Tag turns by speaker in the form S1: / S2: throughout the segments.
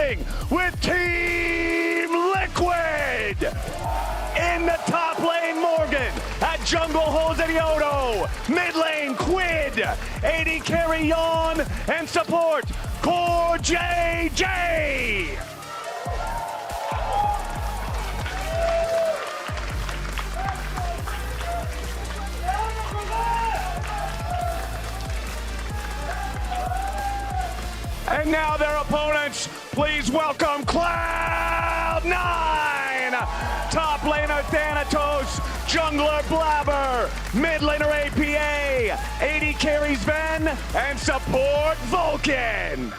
S1: starting with Team Liquid. In the top lane, Morgan. At jungle, Jose, mid lane, Quid. AD carry, Lyon. And support, Core JJ. And now their opponents, please welcome Cloud9! Top laner Thanatos, jungler Blabber, mid laner APA, AD carries Ven, and support Vulcan!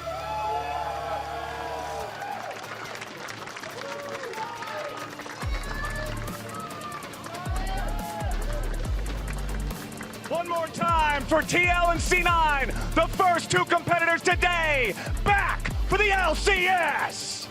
S1: One more time for TL and C9, the first two competitors today, back for the LCS!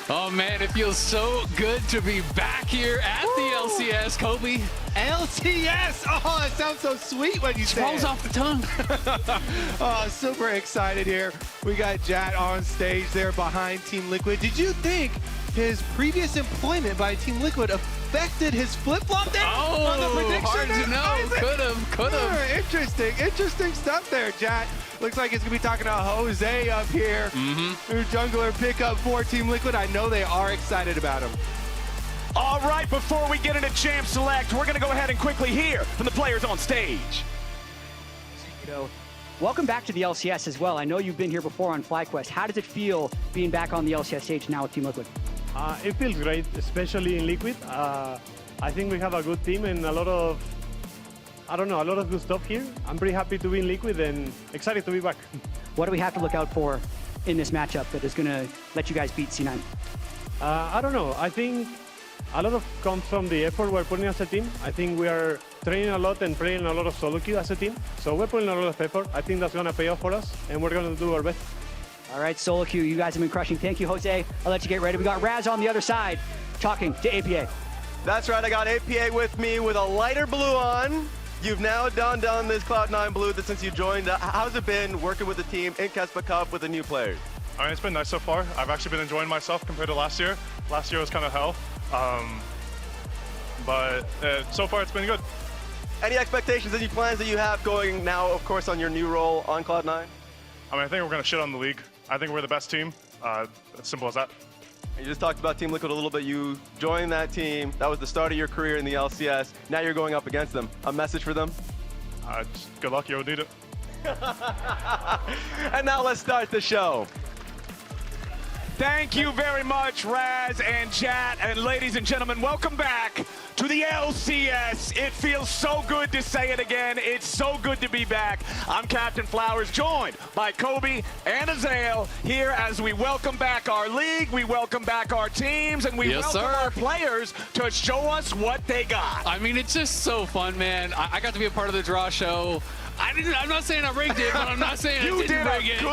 S2: Oh man, it feels so good to be back here at the LCS, Kobe.
S3: LCS! Oh, it sounds so sweet when you say it.
S2: Rolls off the tongue.
S3: Oh, super excited here. We got Jat on stage there behind Team Liquid. Did you think his previous employment by Team Liquid affected his flip-flop there on the prediction?
S2: Hard to know. Could have.
S3: Interesting stuff there, Jat. Looks like it's going to be talking to Jose up here. New jungler pickup for Team Liquid. I know they are excited about him.
S1: All right, before we get into Champ Select, we're going to go ahead and quickly hear from the players on stage.
S4: Welcome back to the LCS as well. I know you've been here before on FlyQuest. How does it feel being back on the LCS stage now with Team Liquid?
S5: It feels great, especially in Liquid. I think we have a good team and a lot of good stuff here. I'm pretty happy to be in Liquid and excited to be back.
S4: What do we have to look out for in this matchup that is going to let you guys beat C9?
S5: I don't know. I think a lot of comes from the effort we're putting as a team. I think we are training a lot and playing a lot of solo queue as a team. So we're putting a lot of effort. I think that's going to pay off for us, and we're going to do our best.
S4: All right, solo queue, you guys have been crushing. Thank you, Jose. I'll let you get ready. We got Raz on the other side talking to APA.
S6: That's right, I got APA with me with a lighter blue on. You've now done this Cloud9 blue since you joined. How's it been working with the team in Kespa Cup with the new players?
S7: I mean, it's been nice so far. I've actually been enjoying myself compared to last year. Last year was kind of hell. But so far it's been good.
S6: Any expectations, any plans that you have going now, of course, on your new role on Cloud9?
S7: I mean, I think we're going to shit on the league. I think we're the best team. As simple as that.
S6: You just talked about Team Liquid a little bit. You joined that team. That was the start of your career in the LCS. Now you're going up against them. A message for them?
S7: Just good luck, you would need it.
S6: And now let's start the show.
S1: Thank you very much, Raz and Chat. And ladies and gentlemen, welcome back to the LCS. It feels so good to say it again. It's so good to be back. I'm Captain Flowers, joined by Kobe and Azael here as we welcome back our league, we welcome back our teams, and we welcome our players to show us what they got.
S2: I mean, it's just so fun, man. I got to be a part of the draw show. I'm not saying I rigged it, but I'm not saying I didn't rig it. The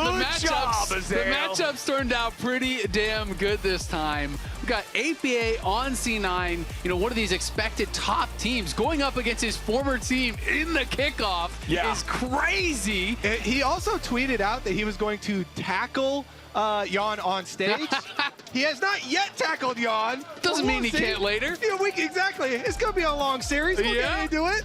S2: matchups turned out pretty damn good this time. We got APA on C9, one of these expected top teams going up against his former team in the kickoff is crazy.
S3: He also tweeted out that he was going to tackle Jan on stage. He has not yet tackled Jan.
S2: Doesn't mean he can't later.
S3: Yeah, exactly. It's going to be a long series. We'll get into it.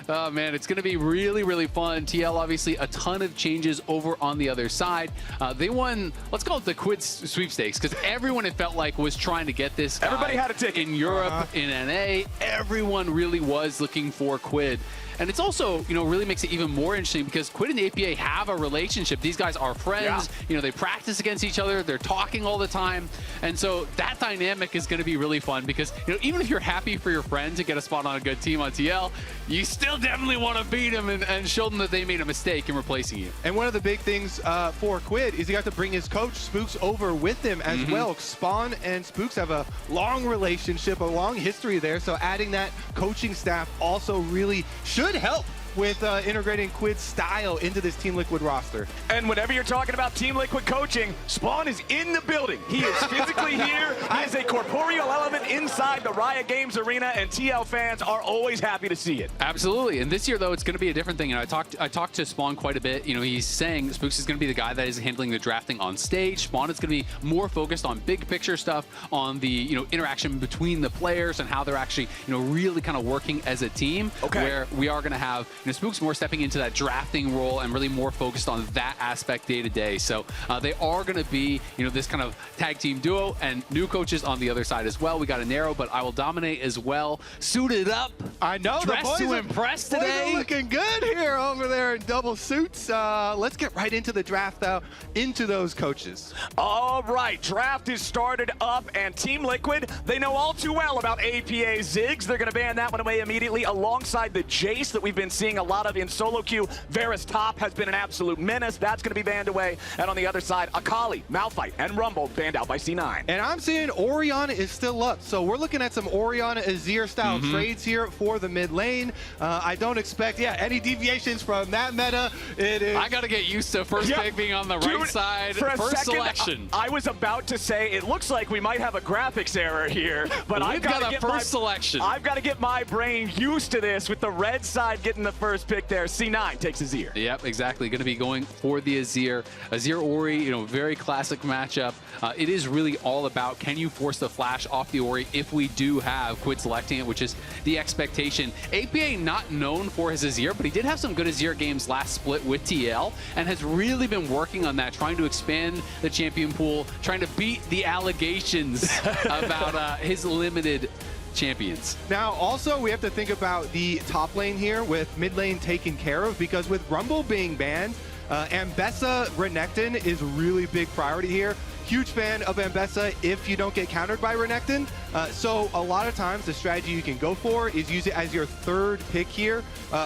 S2: Oh man, it's going to be really, really fun. TL, obviously, a ton of changes over on the other side. They won, let's call it the Quid sweepstakes, because everyone, it felt like, was trying to get this guy.
S1: Everybody had a ticket.
S2: In Europe, in NA, everyone really was looking for Quid. And it's also, really makes it even more interesting because Quid and APA have a relationship. These guys are friends. They practice against each other. They're talking all the time. And so that dynamic is going to be really fun because, even if you're happy for your friend to get a spot on a good team on TL, you still definitely want to beat them and show them that they made a mistake in replacing you.
S3: And one of the big things for Quid is he got to bring his coach, Spooks, over with him as well. Spawn and Spooks have a long relationship, a long history there. So adding that coaching staff also really should help with integrating Quid's style into this Team Liquid roster.
S1: And whenever you're talking about Team Liquid coaching, Spawn is in the building. He is physically here. He is a corporeal element inside the Riot Games arena, and TL fans are always happy to see it.
S2: Absolutely. And this year, though, it's going to be a different thing. You know, I talked to Spawn quite a bit. You know, he's saying Spooks is going to be the guy that is handling the drafting on stage. Spawn is going to be more focused on big picture stuff, on the, you know, interaction between the players and how they're actually, you know, really kind of working as a team.
S1: Okay.
S2: Where we are going to have, you know, Spooks more stepping into that drafting role and really more focused on that aspect day to day. So they are going to be, you know, this kind of tag team duo, and new coaches on the other side as well. We got a narrow, but I will dominate as well. Suited up.
S3: I know.
S2: Dressed to impress today.
S3: Boys are looking good here over there in double suits. Let's get right into the draft, though, into those coaches.
S1: All right, draft is started up, and Team Liquid, they know all too well about APA Ziggs. They're going to ban that one away immediately alongside the Jace that we've been seeing a lot of in solo queue. Varus Top has been an absolute menace. That's going to be banned away. And on the other side, Akali, Malphite, and Rumble banned out by C9.
S3: And I'm seeing Orianna is still up, so we're looking at some Orianna Azir style trades here for the mid lane. I don't expect, any deviations from that meta. It is.
S2: I got to get used to first pick being on the right side.
S1: For a
S2: first
S1: second,
S2: selection.
S1: I was about to say it looks like we might have a graphics error here, but I've got to get
S2: first selection.
S1: I've got to get my brain used to this with the red side getting the first pick there. C9 takes Azir.
S2: Yep, exactly. Going to be going for the Azir. Azir Ori, you know, very classic matchup. It is really all about, can you force the flash off the Ori if we do have Quid selecting it, which is the expectation. APA not known for his Azir, but he did have some good Azir games last split with TL and has really been working on that, trying to expand the champion pool, trying to beat the allegations about his limited champions.
S3: Now, also, we have to think about the top lane here with mid lane taken care of, because with Rumble being banned, Ambessa Renekton is a really big priority here. Huge fan of Ambessa if you don't get countered by Renekton. So a lot of times the strategy you can go for is use it as your third pick here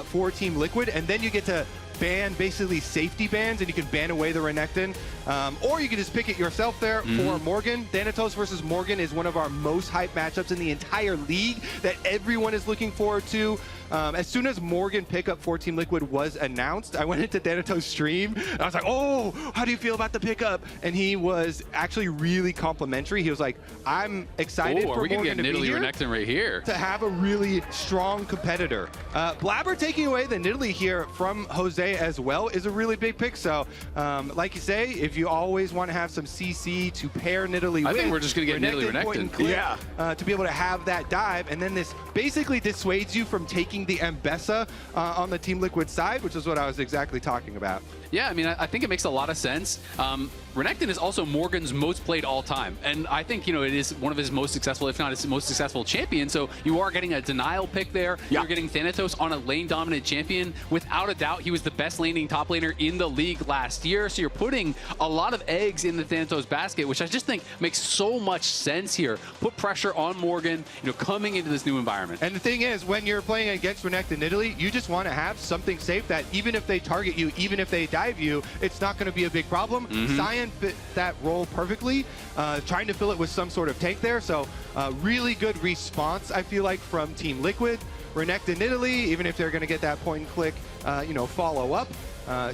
S3: for Team Liquid, and then you get to ban basically safety bans, and you can ban away the Renekton. Or you can just pick it yourself there for Morgan. Thanatos versus Morgan is one of our most hyped matchups in the entire league that everyone is looking forward to. As soon as Morgan pickup for Team Liquid was announced, I went into Thanatos' stream, and I was like, oh, how do you feel about the pickup? And he was actually really complimentary. He was like, I'm excited for Morgan to be here.
S2: Renekton right here.
S3: To have a really strong competitor. Blabber taking away the Nidalee here from Jose as well is a really big pick. So, like you say, if you always want to have some CC to pair Nidalee with,
S2: I think we're just going to get Nidalee Renekton.
S3: To be able to have that dive, and then this basically dissuades you from taking the Ambessa on the Team Liquid side, which is what I was exactly talking about.
S2: Yeah, I mean, I think it makes a lot of sense. Renekton is also Morgan's most played all time. And I think, you know, it is one of his most successful, if not his most successful champion. So you are getting a denial pick there. You're getting Thanatos on a lane dominant champion. Without a doubt, he was the best laning top laner in the league last year. So you're putting a lot of eggs in the Thanatos basket, which I just think makes so much sense here. Put pressure on Morgan, you know, coming into this new environment.
S3: And the thing is, when you're playing against Renekton Nidalee, you just want to have something safe that even if they target you, even if they dive you, it's not going to be a big problem. Cyan fit that role perfectly, trying to fill it with some sort of tank there. So really good response, I feel like, from Team Liquid. Renekton Nidalee, even if they're going to get that point and click, follow up,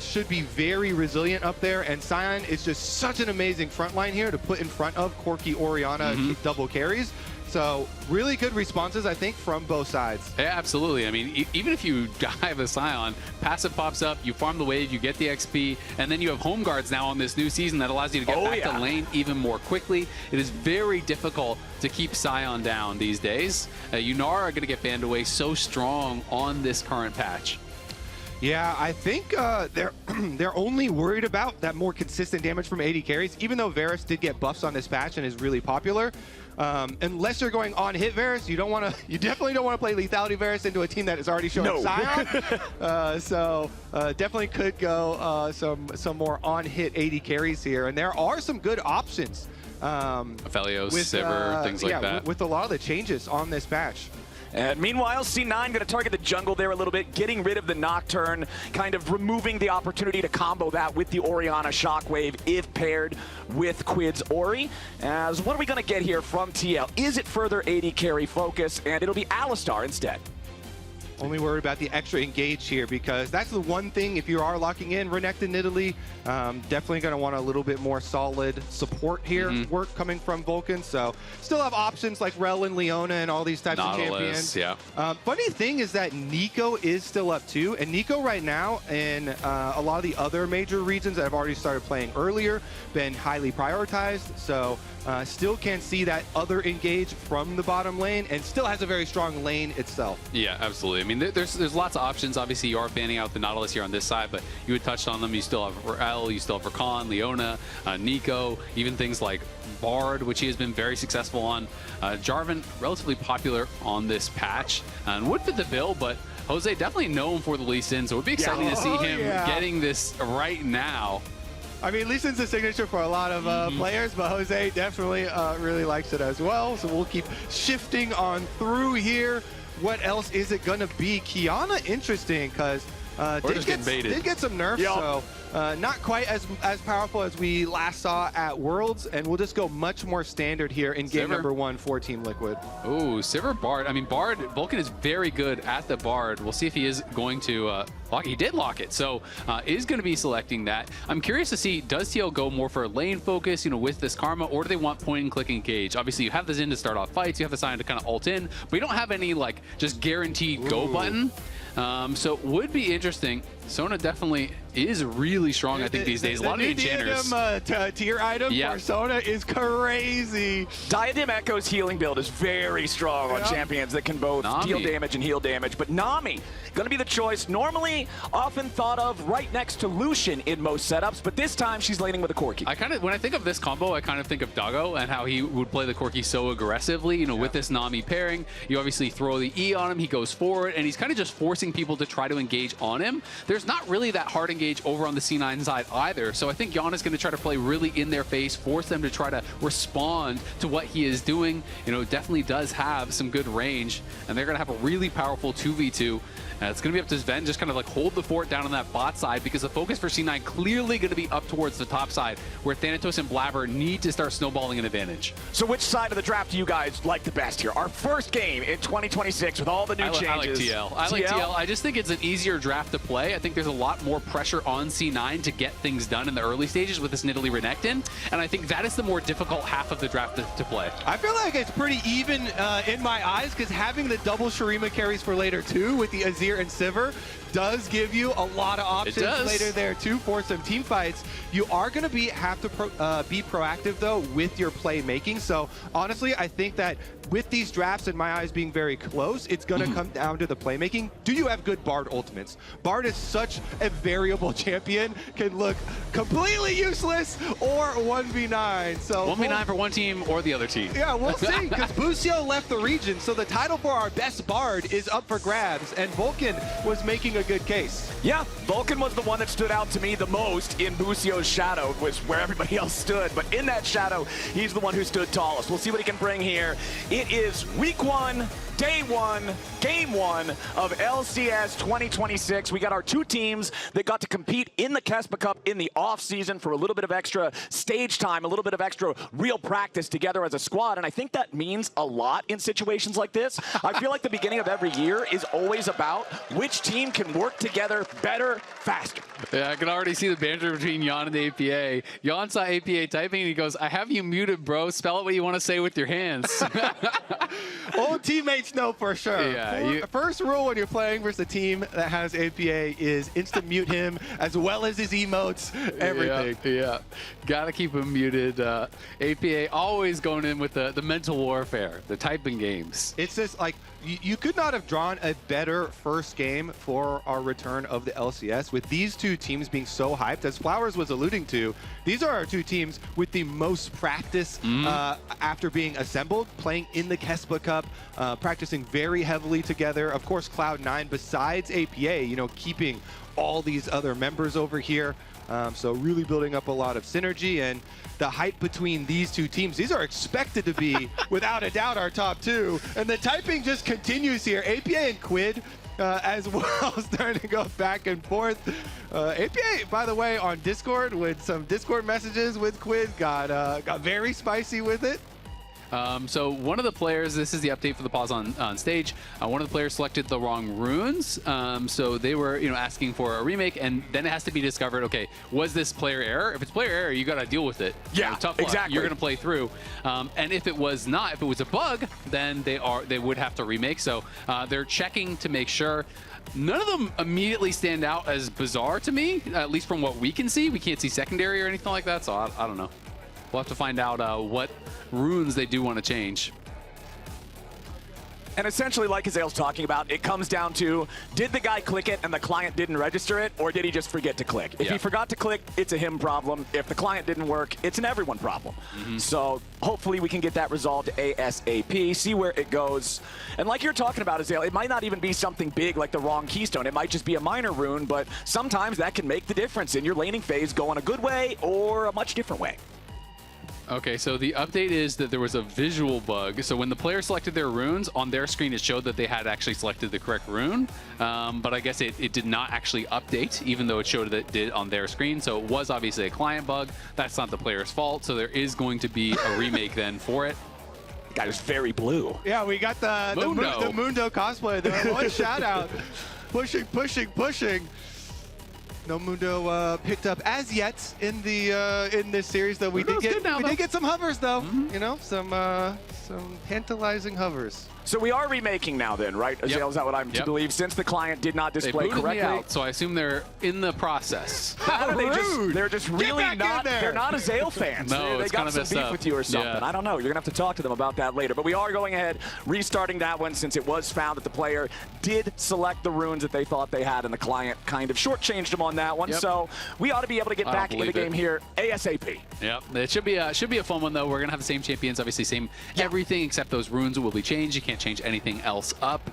S3: should be very resilient up there. And Cyan is just such an amazing front line here to put in front of Corki Orianna double carries. So really good responses, I think, from both sides.
S2: Yeah, absolutely. I mean, even if you dive a Scion, passive pops up, you farm the wave, you get the XP, and then you have home guards now on this new season that allows you to get back to lane even more quickly. It is very difficult to keep Scion down these days. Yunara are going to get banned away so strong on this current patch.
S3: Yeah, I think they're only worried about that more consistent damage from AD carries, even though Varus did get buffs on this patch and is really popular. Unless you're going on hit Varus, you definitely don't want to play lethality Varus into a team that is already showing Scion. So definitely could go some more on hit AD carries here, and there are some good options.
S2: Aphelios, Sivir, things like that.
S3: With a lot of the changes on this patch.
S1: And meanwhile, C9 going to target the jungle there a little bit, getting rid of the Nocturne, kind of removing the opportunity to combo that with the Orianna Shockwave if paired with Quid's Ori. As what are we going to get here from TL? Is it further AD carry focus? And it'll be Alistar instead.
S3: Only worried about the extra engage here, because that's the one thing, if you are locking in Renekton Italy, definitely going to want a little bit more solid support here, work coming from Vulcan. So still have options like Rel and Leona and all these types of champions.
S2: Yeah.
S3: Funny thing is that Nico is still up too, and Nico right now in a lot of the other major regions that have already started playing earlier, been highly prioritized. So still can see that other engage from the bottom lane, and still has a very strong lane itself.
S2: Yeah, absolutely. I mean, there's lots of options. Obviously, you are banning out the Nautilus here on this side, but you had touched on them. You still have Rel, you still have Rakan, Leona, Nico, even things like Bard, which he has been very successful on. Jarvan, relatively popular on this patch, and would fit the bill, but Jose definitely known for the Lee Sin, so it would be exciting to see him getting this right now.
S3: I mean, Lee Sin's a signature for a lot of players, but Jose definitely really likes it as well. So we'll keep shifting on through here. What else is it going to be? Kiana, interesting, because did get some nerfs, so not quite as powerful as we last saw at Worlds, and we'll just go much more standard here in game number 1 for Team Liquid.
S2: Ooh, Sivir Bard. I mean, Bard, Vulcan is very good at the Bard. We'll see if he is going to lock it. He did lock it, so is going to be selecting that. I'm curious to see, does TL go more for lane focus, with this Karma, or do they want point and click engage? Obviously, you have the Xin to start off fights, you have the Sion to kind of ult in, but you don't have any, like, just guaranteed go button. So would be interesting. Sona definitely is really strong, I think, these days. A lot of enchanters.
S3: Tier item for Sona is crazy.
S1: Diadem Echo's healing build is very strong on champions that can both deal damage and heal damage. But Nami, going to be the choice. Normally, often thought of right next to Lucian in most setups, but this time she's laning with a Corki.
S2: When I think of this combo, I kind of think of Doggo and how he would play the Corki so aggressively. With this Nami pairing, you obviously throw the E on him, he goes forward, and he's kind of just forcing people to try to engage on him. There's not really that hard engage over on the C9 side either, so I think Gianna's going to try to play really in their face, force them to try to respond to what he is doing. Definitely does have some good range, and they're going to have a really powerful 2v2. It's going to be up to Sven, just kind of like hold the fort down on that bot side, because the focus for C9 clearly going to be up towards the top side, where Thanatos and Blabber need to start snowballing an advantage.
S1: So which side of the draft do you guys like the best here? Our first game in 2026 with all the new changes.
S2: I like TL. I like TL. I just think it's an easier draft to play. I think there's a lot more pressure on C9 to get things done in the early stages with this Nidalee Renekton, and I think that is the more difficult half of the draft to play.
S3: I feel like it's pretty even in my eyes, because having the double Shurima carries for later too with the Azir and Sivir does give you a lot of options later there too for some team fights. You are going to have to be proactive though with your playmaking. So honestly, I think that with these drafts, in my eyes being very close, it's going to come down to the playmaking. Do you have good Bard ultimates? Bard is such a variable champion, can look completely useless or 1v9. So
S2: 1v9 for one team or the other team.
S3: Yeah, we'll see, because Busio left the region, so the title for our best Bard is up for grabs, and Vulcan was making a good case.
S1: Yeah, Vulcan was the one that stood out to me the most in Busio's shadow, was where everybody else stood, but in that shadow, he's the one who stood tallest. We'll see what he can bring here. It is week 1, day 1, game 1 of LCS 2026. We got our two teams that got to compete in the Kespa Cup in the off season for a little bit of extra stage time, a little bit of extra real practice together as a squad, and I think that means a lot in situations like this. I feel like the beginning of every year is always about which team can work together better, faster.
S2: Yeah, I can already see the banter between Jan and the APA. Jan saw APA typing and he goes, "I have you muted, bro. Spell it what you want to say with your hands."
S3: Old teammates know for sure.
S2: Yeah,
S3: first rule when you're playing versus a team that has APA is instant mute him, as well as his emotes, everything.
S2: Yeah. Gotta keep him muted. APA always going in with the mental warfare, the typing games.
S3: It's just like, you could not have drawn a better first game for our return of the LCS, with these two teams being so hyped. As Flowers was alluding to, these are our two teams with the most practice after being assembled, playing in the Kespa Cup, practicing very heavily together. Of course, Cloud9, besides APA, keeping all these other members over here. So really building up a lot of synergy, and the hype between these two teams, these are expected to be, without a doubt, our top two. And the typing just continues here. APA and Quid as well, starting to go back and forth. APA, by the way, on Discord with some Discord messages with Quid, got very spicy with it.
S2: So one of the players, this is the update for the pause on stage. One of the players selected the wrong runes. So they were, asking for a remake, and then it has to be discovered, okay, was this player error? If it's player error, you got to deal with it.
S1: Yeah,
S2: tough luck.
S1: exactly.
S2: You're going to play through. And if it was not, if it was a bug, then they would have to remake. So they're checking to make sure. None of them immediately stand out as bizarre to me, at least from what we can see. We can't see secondary or anything like that, so I don't know. We'll have to find out what runes they do want to change.
S1: And essentially, like Azale's talking about, it comes down to, did the guy click it and the client didn't register it, or did he just forget to click? If he forgot to click, it's a him problem. If the client didn't work, it's an everyone problem. So hopefully we can get that resolved ASAP, see where it goes. And like you're talking about, Azale, it might not even be something big like the wrong keystone. It might just be a minor rune, but sometimes that can make the difference in your laning phase going a good way or a much different way.
S2: Okay, so the update is that there was a visual bug. So when the player selected their runes, on their screen it showed that they had actually selected the correct rune. But I guess it did not actually update, even though it showed that it did on their screen. So it was obviously a client bug. That's not the player's fault. So there is going to be a remake then for it.
S1: The guy is very blue.
S3: Yeah, we got the Mundo cosplay there. One shout out. Pushing. No Mundo picked up as yet in this series, though. We did get some hovers, though. Some tantalizing hovers.
S1: So we are remaking now then, right? Azale, is that what I'm to believe? Since the client did not display correctly.
S2: Me out, so I assume they're in the process.
S1: How do they're just really not, they're not Azale fans.
S2: No,
S1: they got some beef with you or something.
S2: Yeah.
S1: I don't know. You're going to have to talk to them about that later. But we are going ahead, restarting that one since it was found that the player did select the runes that they thought they had, and the client kind of shortchanged them on that one. So we ought to be able to get back into the game here ASAP.
S2: Yep, it should be a fun one though. We're gonna have the same champions, obviously same everything except those runes will be changed. You can't change anything else up.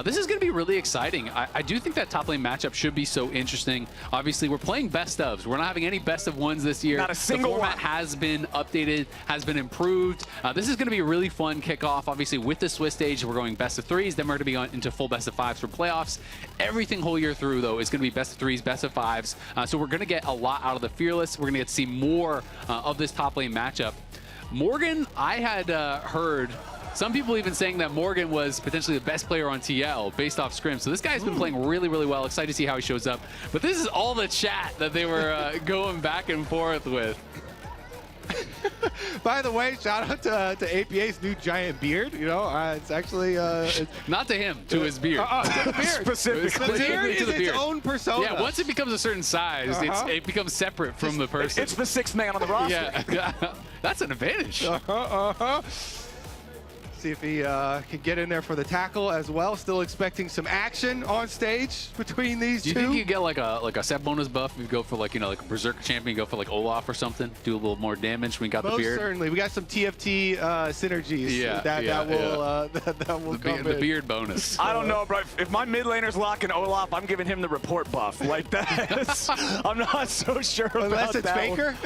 S2: This is gonna be really exciting. I do think that top lane matchup should be so interesting. Obviously, we're playing best ofs. We're not having any best of ones this year.
S1: Not a single
S2: one. The format
S1: one
S2: has been updated, has been improved. This is gonna be a really fun kickoff. Obviously, with the Swiss stage, we're going best of threes. Then we're gonna be going into full best of fives for playoffs. Everything whole year through though is gonna be best of threes, best of fives. So we're gonna get a lot out of the Fearless. We're gonna get to see more of this top lane matchup. Morgan, I had heard some people even saying that Morgan was potentially the best player on TL based off scrim. So this guy's been playing really, really well. Excited to see how he shows up. But this is all the chat that they were going back and forth with.
S3: By the way, shout out to APA's new giant beard. It's actually
S2: not to him, to his beard.
S3: To the beard.
S1: Specifically.
S3: The beard is
S2: to the beard.
S3: its own persona.
S2: Yeah, once it becomes a certain size, it becomes separate from the person.
S1: It's the sixth man on the roster.
S2: Yeah, that's an advantage.
S3: See if he can get in there for the tackle as well. Still expecting some action on stage between these two.
S2: Do you think you get like a set bonus buff if you go for like a Berserker champion, go for like Olaf or something, do a little more damage when you got the beard?
S3: Most certainly. We got some TFT synergies that will come in.
S2: The beard bonus.
S1: I don't know, bro. If my mid laner's locking Olaf, I'm giving him the report buff. Like that. I'm not so sure
S3: Unless it's
S1: that
S3: Faker?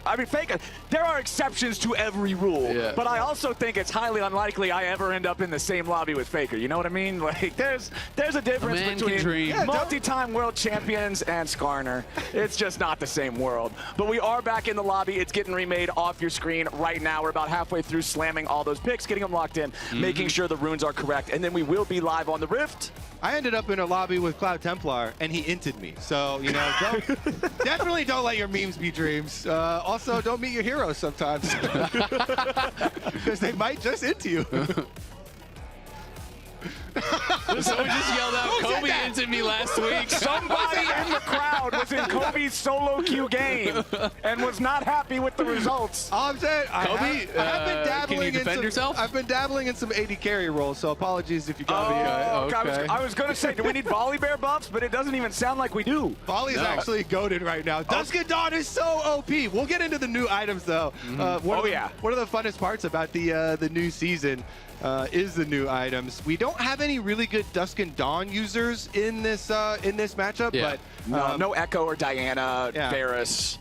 S1: I mean, Faker. There are exceptions to every rule, but I also think it's highly unlikely I ever end up in the same lobby with Faker. You know what I mean? Like, there's a difference between multi-time world champions and Skarner. It's just not the same world. But we are back in the lobby. It's getting remade off your screen right now. We're about halfway through slamming all those picks, getting them locked in, making sure the runes are correct, and then we will be live on the Rift.
S3: I ended up in a lobby with Cloud Templar, and he inted me. So, definitely don't let your memes be dreams. Also, don't meet your heroes sometimes. Because they might just int you.
S2: Someone just yelled out, Kobe inted me last week.
S1: Somebody in the crowd was in Kobe's solo queue game and was not happy with the results.
S3: All I'm saying,
S2: Kobe,
S3: I have been dabbling
S2: can you defend yourself?
S3: I've been dabbling in some AD carry roles, so apologies if you got me.
S2: Okay.
S1: I was going to say, do we need Volley Bear buffs? But it doesn't even sound like we do.
S3: Volley's actually goated right now. Dusk and Dawn is so OP. We'll get into the new items, though. One of the funnest parts about the new season is the new items. We don't have any really good Dusk and Dawn users in this matchup, but
S1: no Echo or Diana, Varus.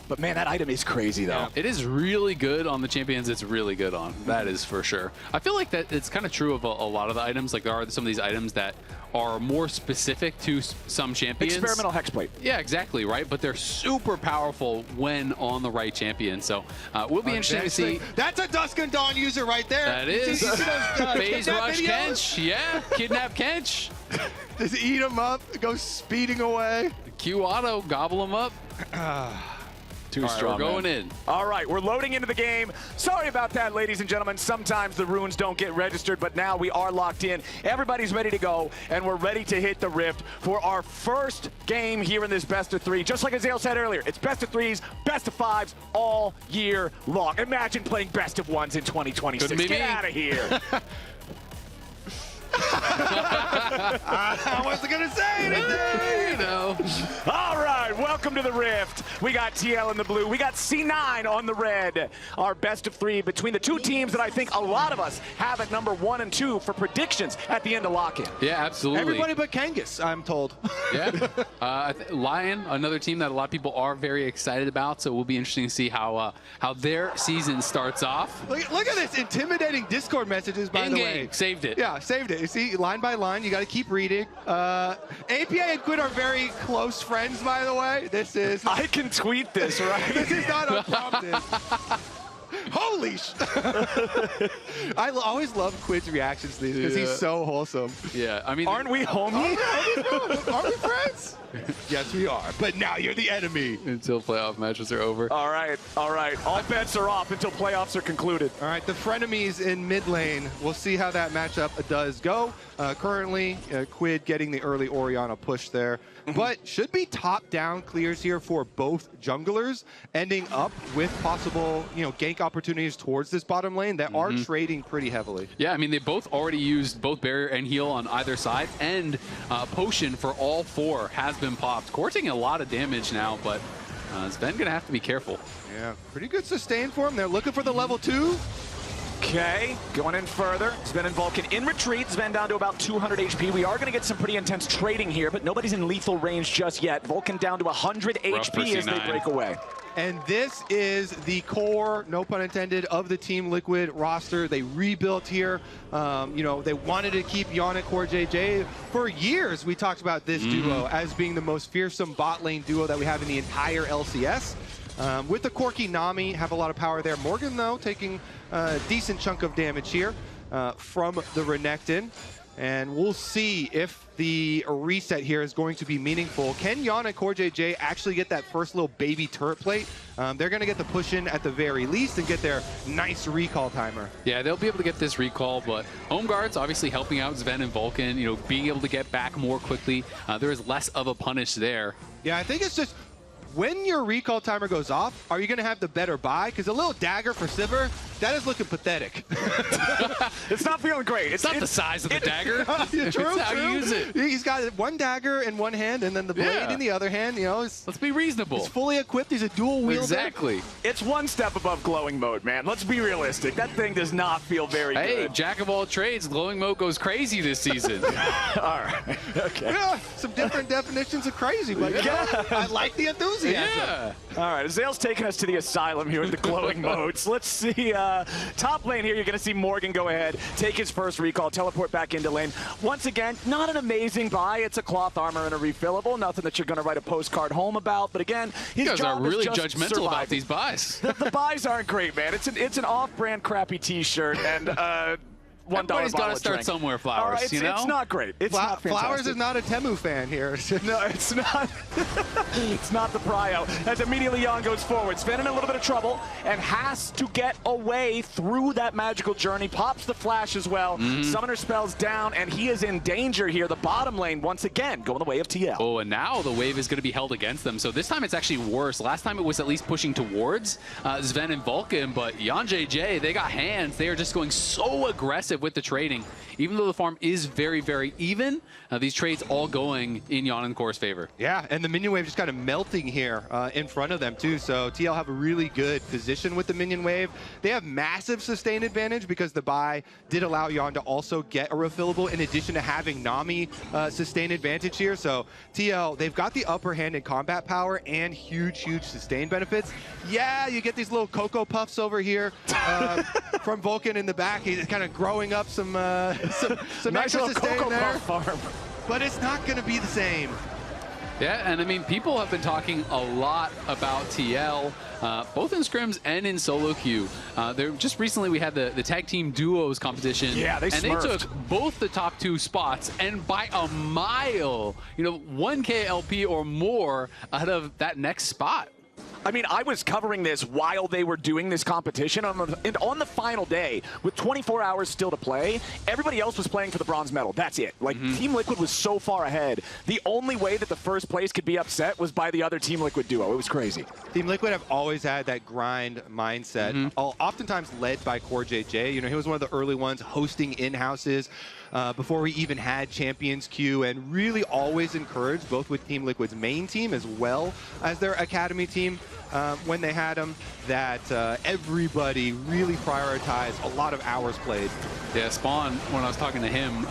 S1: But man, that item is crazy though.
S2: It is really good on the champions it's really good on. That is for sure. I feel like that it's kind of true of a lot of the items. Like there are some of these items that are more specific to some champions.
S1: Experimental hexplate.
S2: Yeah, exactly, right? But they're super powerful when on the right champion. So we'll be interested to see.
S3: That's a Dusk and Dawn user right there.
S2: That is.
S3: You see those,
S2: Phase
S3: kidnap
S2: Rush
S3: videos?
S2: Kench. Yeah, Kidnap Kench.
S3: Just eat him up, go speeding away.
S2: Q auto, gobble him up.
S1: Too
S2: All right,
S1: strong.
S2: we're going
S1: man.
S2: in.
S1: All right, we're loading into the game. Sorry about that, ladies and gentlemen. Sometimes the runes don't get registered, but now we are locked in. Everybody's ready to go, and we're ready to hit the Rift for our first game here in this best of 3. Just like Azale said earlier, it's best of 3s, best of 5s all year long. Imagine playing best of 1s in 2026.
S2: Couldn't be
S1: Get
S2: me.
S1: out of here.
S3: I wasn't going to say anything.
S2: You know.
S1: All right, welcome to the Rift. We got TL in the blue. We got C9 on the red. Our best of 3 between the two teams that I think a lot of us have at number 1 and 2 for predictions at the end of lock-in.
S2: Yeah, absolutely.
S3: Everybody but Kangas, I'm told.
S2: Yeah. Lyon, another team that a lot of people are very excited about, so it will be interesting to see how their season starts off.
S3: Look at this intimidating Discord messages, by the way.
S2: In-game, saved it.
S3: Yeah, saved it. You see, line by line, you got to keep reading. APA and Quid are very close friends, by the way. This is...
S1: I can tweet this, right?
S3: This is not unprompted. Holy sh... I always love Quid's reactions to these because he's so wholesome.
S2: Yeah, I mean...
S1: Aren't we homies?
S3: Are we friends? Yes, we are. But now you're the enemy.
S2: Until playoff matches are over.
S1: All right, all right. All bets are off until playoffs are concluded.
S3: All right, the frenemies in mid lane. We'll see how that matchup does go. Currently, Quid getting the early Orianna push there. But should be top-down clears here for both junglers, ending up with possible, gank opportunities towards this bottom lane that are trading pretty heavily.
S2: Yeah, I mean, they both already used both barrier and heal on either side, and potion for all 4 has been popped. Core taking a lot of damage now, but Sven gonna have to be careful.
S3: Yeah, pretty good sustain for him. They're looking for the level 2.
S1: Okay, going in further. Sven and Vulcan in retreat. Sven down to about 200 HP. We are going to get some pretty intense trading here, but nobody's in lethal range just yet. Vulcan down to 100 HP as they break away.
S3: And this is the core, no pun intended, of the Team Liquid roster. They rebuilt here. They wanted to keep Yannick or JJ. For years, we talked about this duo as being the most fearsome bot lane duo that we have in the entire LCS. With the Corki Nami, have a lot of power there. Morgan, though, taking a decent chunk of damage here from the Renekton. And we'll see if the reset here is going to be meaningful. Can Yannick or JJ actually get that first little baby turret plate? They're going to get the push in at the very least and get their nice recall timer.
S2: Yeah, they'll be able to get this recall, but Home Guard's obviously helping out Sven and Vulcan, being able to get back more quickly. There is less of a punish there.
S3: Yeah, I think it's just when your recall timer goes off, are you going to have the better buy? Because a little dagger for Sivir, that is looking pathetic.
S1: It's not feeling great.
S2: It's not the size of the dagger.
S3: True,
S2: It's how you use it.
S3: He's got one dagger in one hand and then the blade in the other hand.
S2: Let's be reasonable.
S3: He's fully equipped. He's a dual wielder.
S2: Exactly.
S1: It's one step above glowing mode, man. Let's be realistic. That thing does not feel very
S2: Hey,
S1: good.
S2: jack of all trades, glowing mode goes crazy this season.
S1: All right. Okay.
S3: Yeah, some different definitions of crazy, but I like the enthusiasm.
S2: Yeah.
S1: All right, Azale's taking us to the asylum here with the glowing modes. Let's see. Top lane here, you're going to see Morgan go ahead, take his first recall, teleport back into lane. Once again, not an amazing buy. It's a cloth armor and a refillable. Nothing that you're going to write a postcard home about. But again, his
S2: You guys
S1: job
S2: are really
S1: is just
S2: judgmental
S1: surviving.
S2: about these buys.
S1: The buys aren't great, man. It's an off-brand crappy T-shirt and $1
S2: Everybody's
S1: bottle
S2: to
S1: of
S2: start
S1: drink.
S2: somewhere, Flowers,
S1: All right, it's not great. It's not fantastic.
S3: Flowers is not a Temu fan here.
S1: No, it's not. It's not the prio. As immediately Lyon goes forward. Sven in a little bit of trouble and has to get away through that magical journey. Pops the flash as well. Summoner spells down, and he is in danger here. The bottom lane, once again, going the way of TL.
S2: Oh, and now the wave is going to be held against them. So this time it's actually worse. Last time it was at least pushing towards Sven and Vulcan, but Yan JJ, they got hands. They are just going so aggressive aggressive with the trading. Even though the farm is very, very even, these trades all going in Jan and Core's favor.
S3: Yeah, and the minion wave just kind of melting here in front of them too. So TL have a really good position with the minion wave. They have massive sustain advantage because the buy did allow Jan to also get a refillable in addition to having Nami sustain advantage here. So TL, they've got the upper hand in combat power and huge sustain benefits. Yeah, you get these little Cocoa Puffs over here from Vulcan in the back. He's kind of growing up some
S1: Nice
S3: extra
S1: little
S3: sustain
S1: Cocoa
S3: there.
S1: Puff farm.
S3: But it's not going to be the same.
S2: Yeah, and I mean, people have been talking a lot about TL, both in scrims and in solo queue. Just recently we had the tag team duos competition.
S1: Yeah, they smurfed.
S2: And they took both the top 2 spots, and by a mile, 1K LP or more ahead of that next spot.
S1: I mean, I was covering this while they were doing this competition. And on the final day, with 24 hours still to play, everybody else was playing for the bronze medal. That's it. Like, Team Liquid was so far ahead. The only way that the first place could be upset was by the other Team Liquid duo. It was crazy.
S3: Team Liquid have always had that grind mindset, oftentimes led by Core JJ. He was one of the early ones hosting in-houses before we even had Champions Queue, and really always encouraged, both with Team Liquid's main team as well as their academy team, when they had them, that everybody really prioritized a lot of hours played.
S2: Yeah, Spawn, when I was talking to him,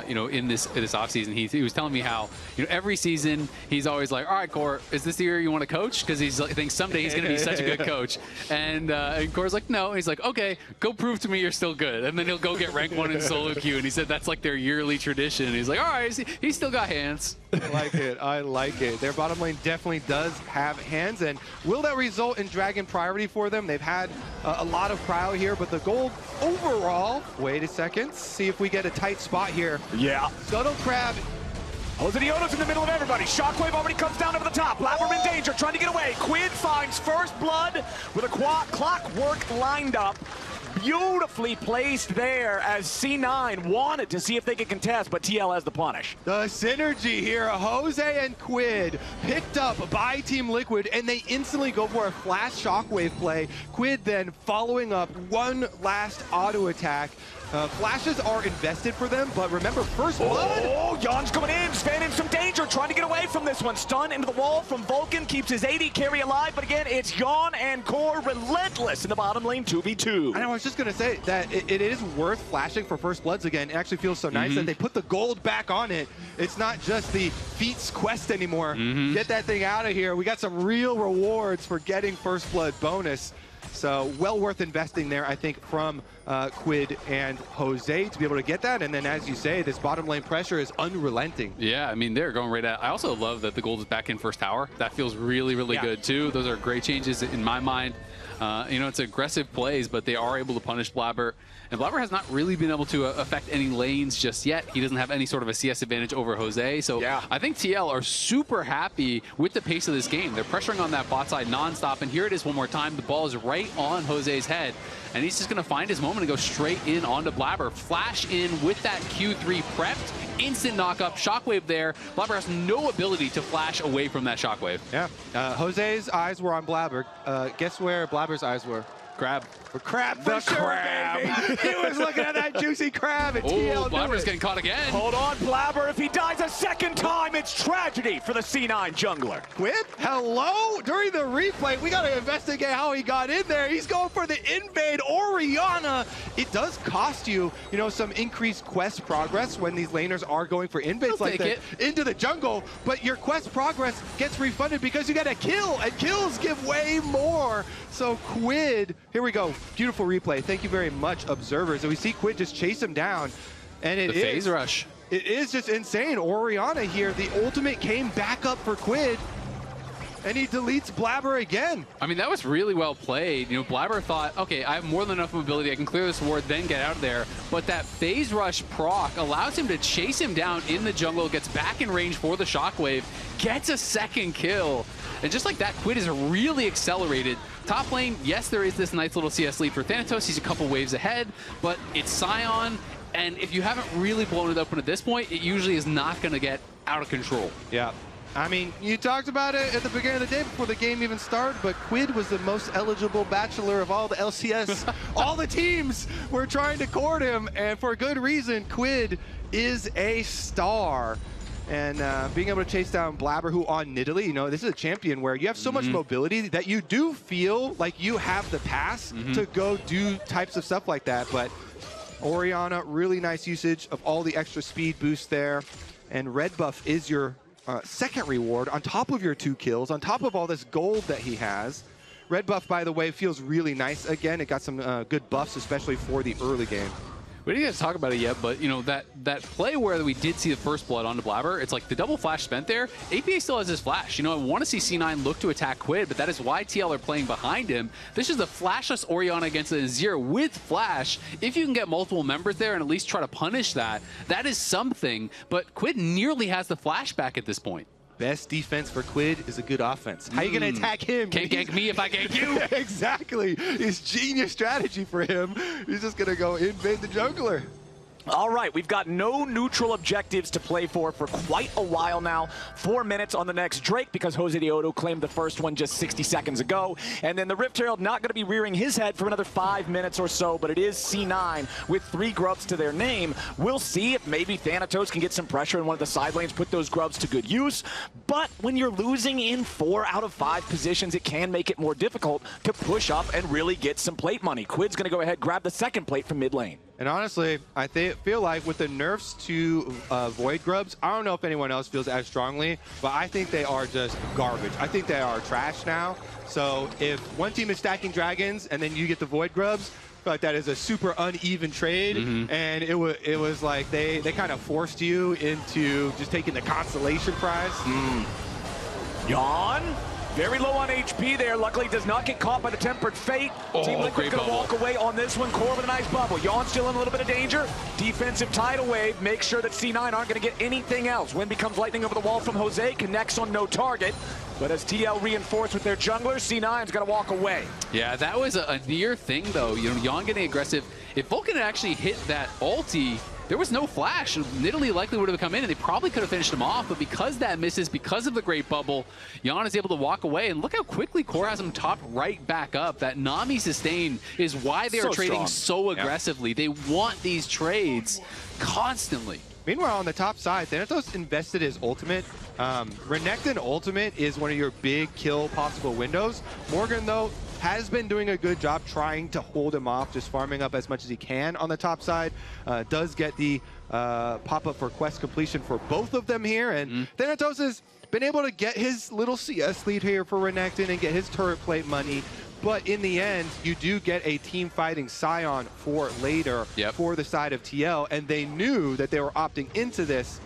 S2: in this offseason, he was telling me how, every season he's always like, all right, Core, is this the year you want to coach? Because he thinks someday he's going to be such a good coach. And Core's like, no. And he's like, okay, go prove to me you're still good. And then he'll go get rank 1 in solo queue. And he said that's like their yearly tradition. And he's like, all right, he's still got hands.
S3: I like it. I like it. Their bottom lane definitely does have hands, and will that result in Dragon priority for them? They've had a lot of cryo here, but the gold overall, wait a second, see if we get a tight spot here.
S1: Yeah.
S3: Scuttle Crab.
S1: Ozadioto's in the middle of everybody. Shockwave already comes down over the top. Blabber in danger, trying to get away. Quid finds first blood with a clockwork lined up. Beautifully placed there as C9 wanted to see if they could contest, but TL has the punish.
S3: The synergy here, Jose and Quid picked up by Team Liquid, and they instantly go for a flash shockwave play. Quid then following up one last auto attack. Flashes are invested for them, but remember, first blood.
S1: Oh, Jan's coming in. Sven in some danger, trying to get away from this one. Stun into the wall from Vulcan, keeps his AD carry alive, but again, it's Jan and Core relentless in the bottom lane 2v2.
S3: And I was just going to say that it is worth flashing for first bloods again. It actually feels so nice that they put the gold back on it. It's not just the feats quest anymore. Get that thing out of here. We got some real rewards for getting first blood bonus. So well worth investing there, I think, from Quid and Jose to be able to get that. And then, as you say, this bottom lane pressure is unrelenting.
S2: Yeah, I mean, they're going right at. I also love that the gold is back in first tower. That feels really, really good, too. Those are great changes in my mind. It's aggressive plays, but they are able to punish Blabber. And Blabber has not really been able to affect any lanes just yet. He doesn't have any sort of a CS advantage over Jose. So I think TL are super happy with the pace of this game. They're pressuring on that bot side nonstop. And here it is one more time. The ball is right on Jose's head. And he's just going to find his moment and go straight in onto Blabber. Flash in with that Q3 prepped. Instant knock-up. Shockwave there. Blabber has no ability to flash away from that Shockwave.
S3: Yeah. Jose's eyes were on Blabber. Guess where Blabber's eyes were?
S2: Crab.
S3: Crab for sure, baby. He was looking at that juicy crab, and TL
S2: Blabber's getting caught again.
S1: Hold on, Blabber. If he dies a second time, it's tragedy for the C9 jungler.
S3: Quid, hello? During the replay, we got to investigate how he got in there. He's going for the invade Orianna. It does cost you, some increased quest progress when these laners are going for invades like that into the jungle, but your quest progress gets refunded because you got a kill, and kills give way more. So Quid, here we go. Beautiful replay. Thank you very much, observers. And we see Quid just chase him down. And it is
S2: the phase rush.
S3: It is just insane. Orianna here, the ultimate came back up for Quid. And he deletes Blabber again.
S2: I mean, that was really well played. Blabber thought, okay, I have more than enough mobility. I can clear this ward, then get out of there. But that phase rush proc allows him to chase him down in the jungle, gets back in range for the Shockwave, gets a second kill. And just like that, Quid is really accelerated. Top lane, yes, there is this nice little CS lead for Thanatos. He's a couple waves ahead, but it's Sion. And if you haven't really blown it open at this point, it usually is not going to get out of control.
S3: Yeah. I mean, you talked about it at the beginning of the day before the game even started, but Quid was the most eligible bachelor of all the LCS. All the teams were trying to court him, and for a good reason. Quid is a star. And being able to chase down Blabber, who on Nidalee, you know, this is a champion where you have so much mobility that you do feel like you have the pass to go do types of stuff like that. But Orianna, really nice usage of all the extra speed boost there. And red buff is your second reward on top of your 2 kills, on top of all this gold that he has. Red buff, by the way, feels really nice. Again, it got some good buffs, especially for the early game.
S2: We didn't get to talk about it yet, but you know that play where we did see the first blood onto Blabber, it's like the double flash spent there. APA still has his flash. You know, I want to see C9 look to attack Quid, but that is why TL are playing behind him. This is the flashless Orianna against the Azir with flash. If you can get multiple members there and at least try to punish that, that is something. But Quid nearly has the flash back at this point.
S3: Best defense for Quid is a good offense. How are you going to attack him?
S2: Can't gank me if I gank you.
S3: Exactly. It's genius strategy for him. He's just going to go invade the jungler.
S1: All right, we've got no neutral objectives to play for quite a while now. 4 minutes on the next Drake because Jose Diodo claimed the first one just 60 seconds ago. And then the Rift Herald not going to be rearing his head for another 5 minutes or so, but it is C9 with 3 grubs to their name. We'll see if maybe Thanatos can get some pressure in one of the side lanes, put those grubs to good use. But when you're losing in 4 out of 5 positions, it can make it more difficult to push up and really get some plate money. Quid's going to go ahead, grab the second plate from mid lane.
S3: And honestly, I feel like with the nerfs to Void Grubs, I don't know if anyone else feels as strongly, but I think they are just garbage. I think they are trash now. So if one team is stacking dragons and then you get the Void Grubs, I feel like that is a super uneven trade. And it was like they kind of forced you into just taking the consolation prize.
S1: Yawn. Very low on HP there. Luckily does not get caught by the Tempered Fate. Team Liquid's going to walk away on this one. Core with a nice bubble. Yawn still in a little bit of danger. Defensive tidal wave. Make sure that C9 aren't going to get anything else. Wind becomes lightning over the wall from Jose. Connects on no target. But as TL reinforced with their jungler, C9's going to walk away.
S2: Yeah, that was a near thing, though. You know, Yawn getting aggressive. If Vulcan had actually hit that ulti, there was no flash. Nidalee likely would have come in, and they probably could have finished him off. But because that misses, because of the Great Bubble, Yawn is able to walk away. And look how quickly Core has him topped right back up. That Nami sustain is why they are trading so aggressively. They want these trades constantly.
S3: Meanwhile, on the top side, Thanatos invested his ultimate. Renekton ultimate is one of your big kill possible windows. Morgan, though, has been doing a good job trying to hold him off, just farming up as much as he can on the top side. Does get the pop-up for quest completion for both of them here, and Thanatos has been able to get his little CS lead here for Renekton and get his turret plate money. But in the end, you do get a team fighting Scion for later for the side of TL, and they knew that they were opting into this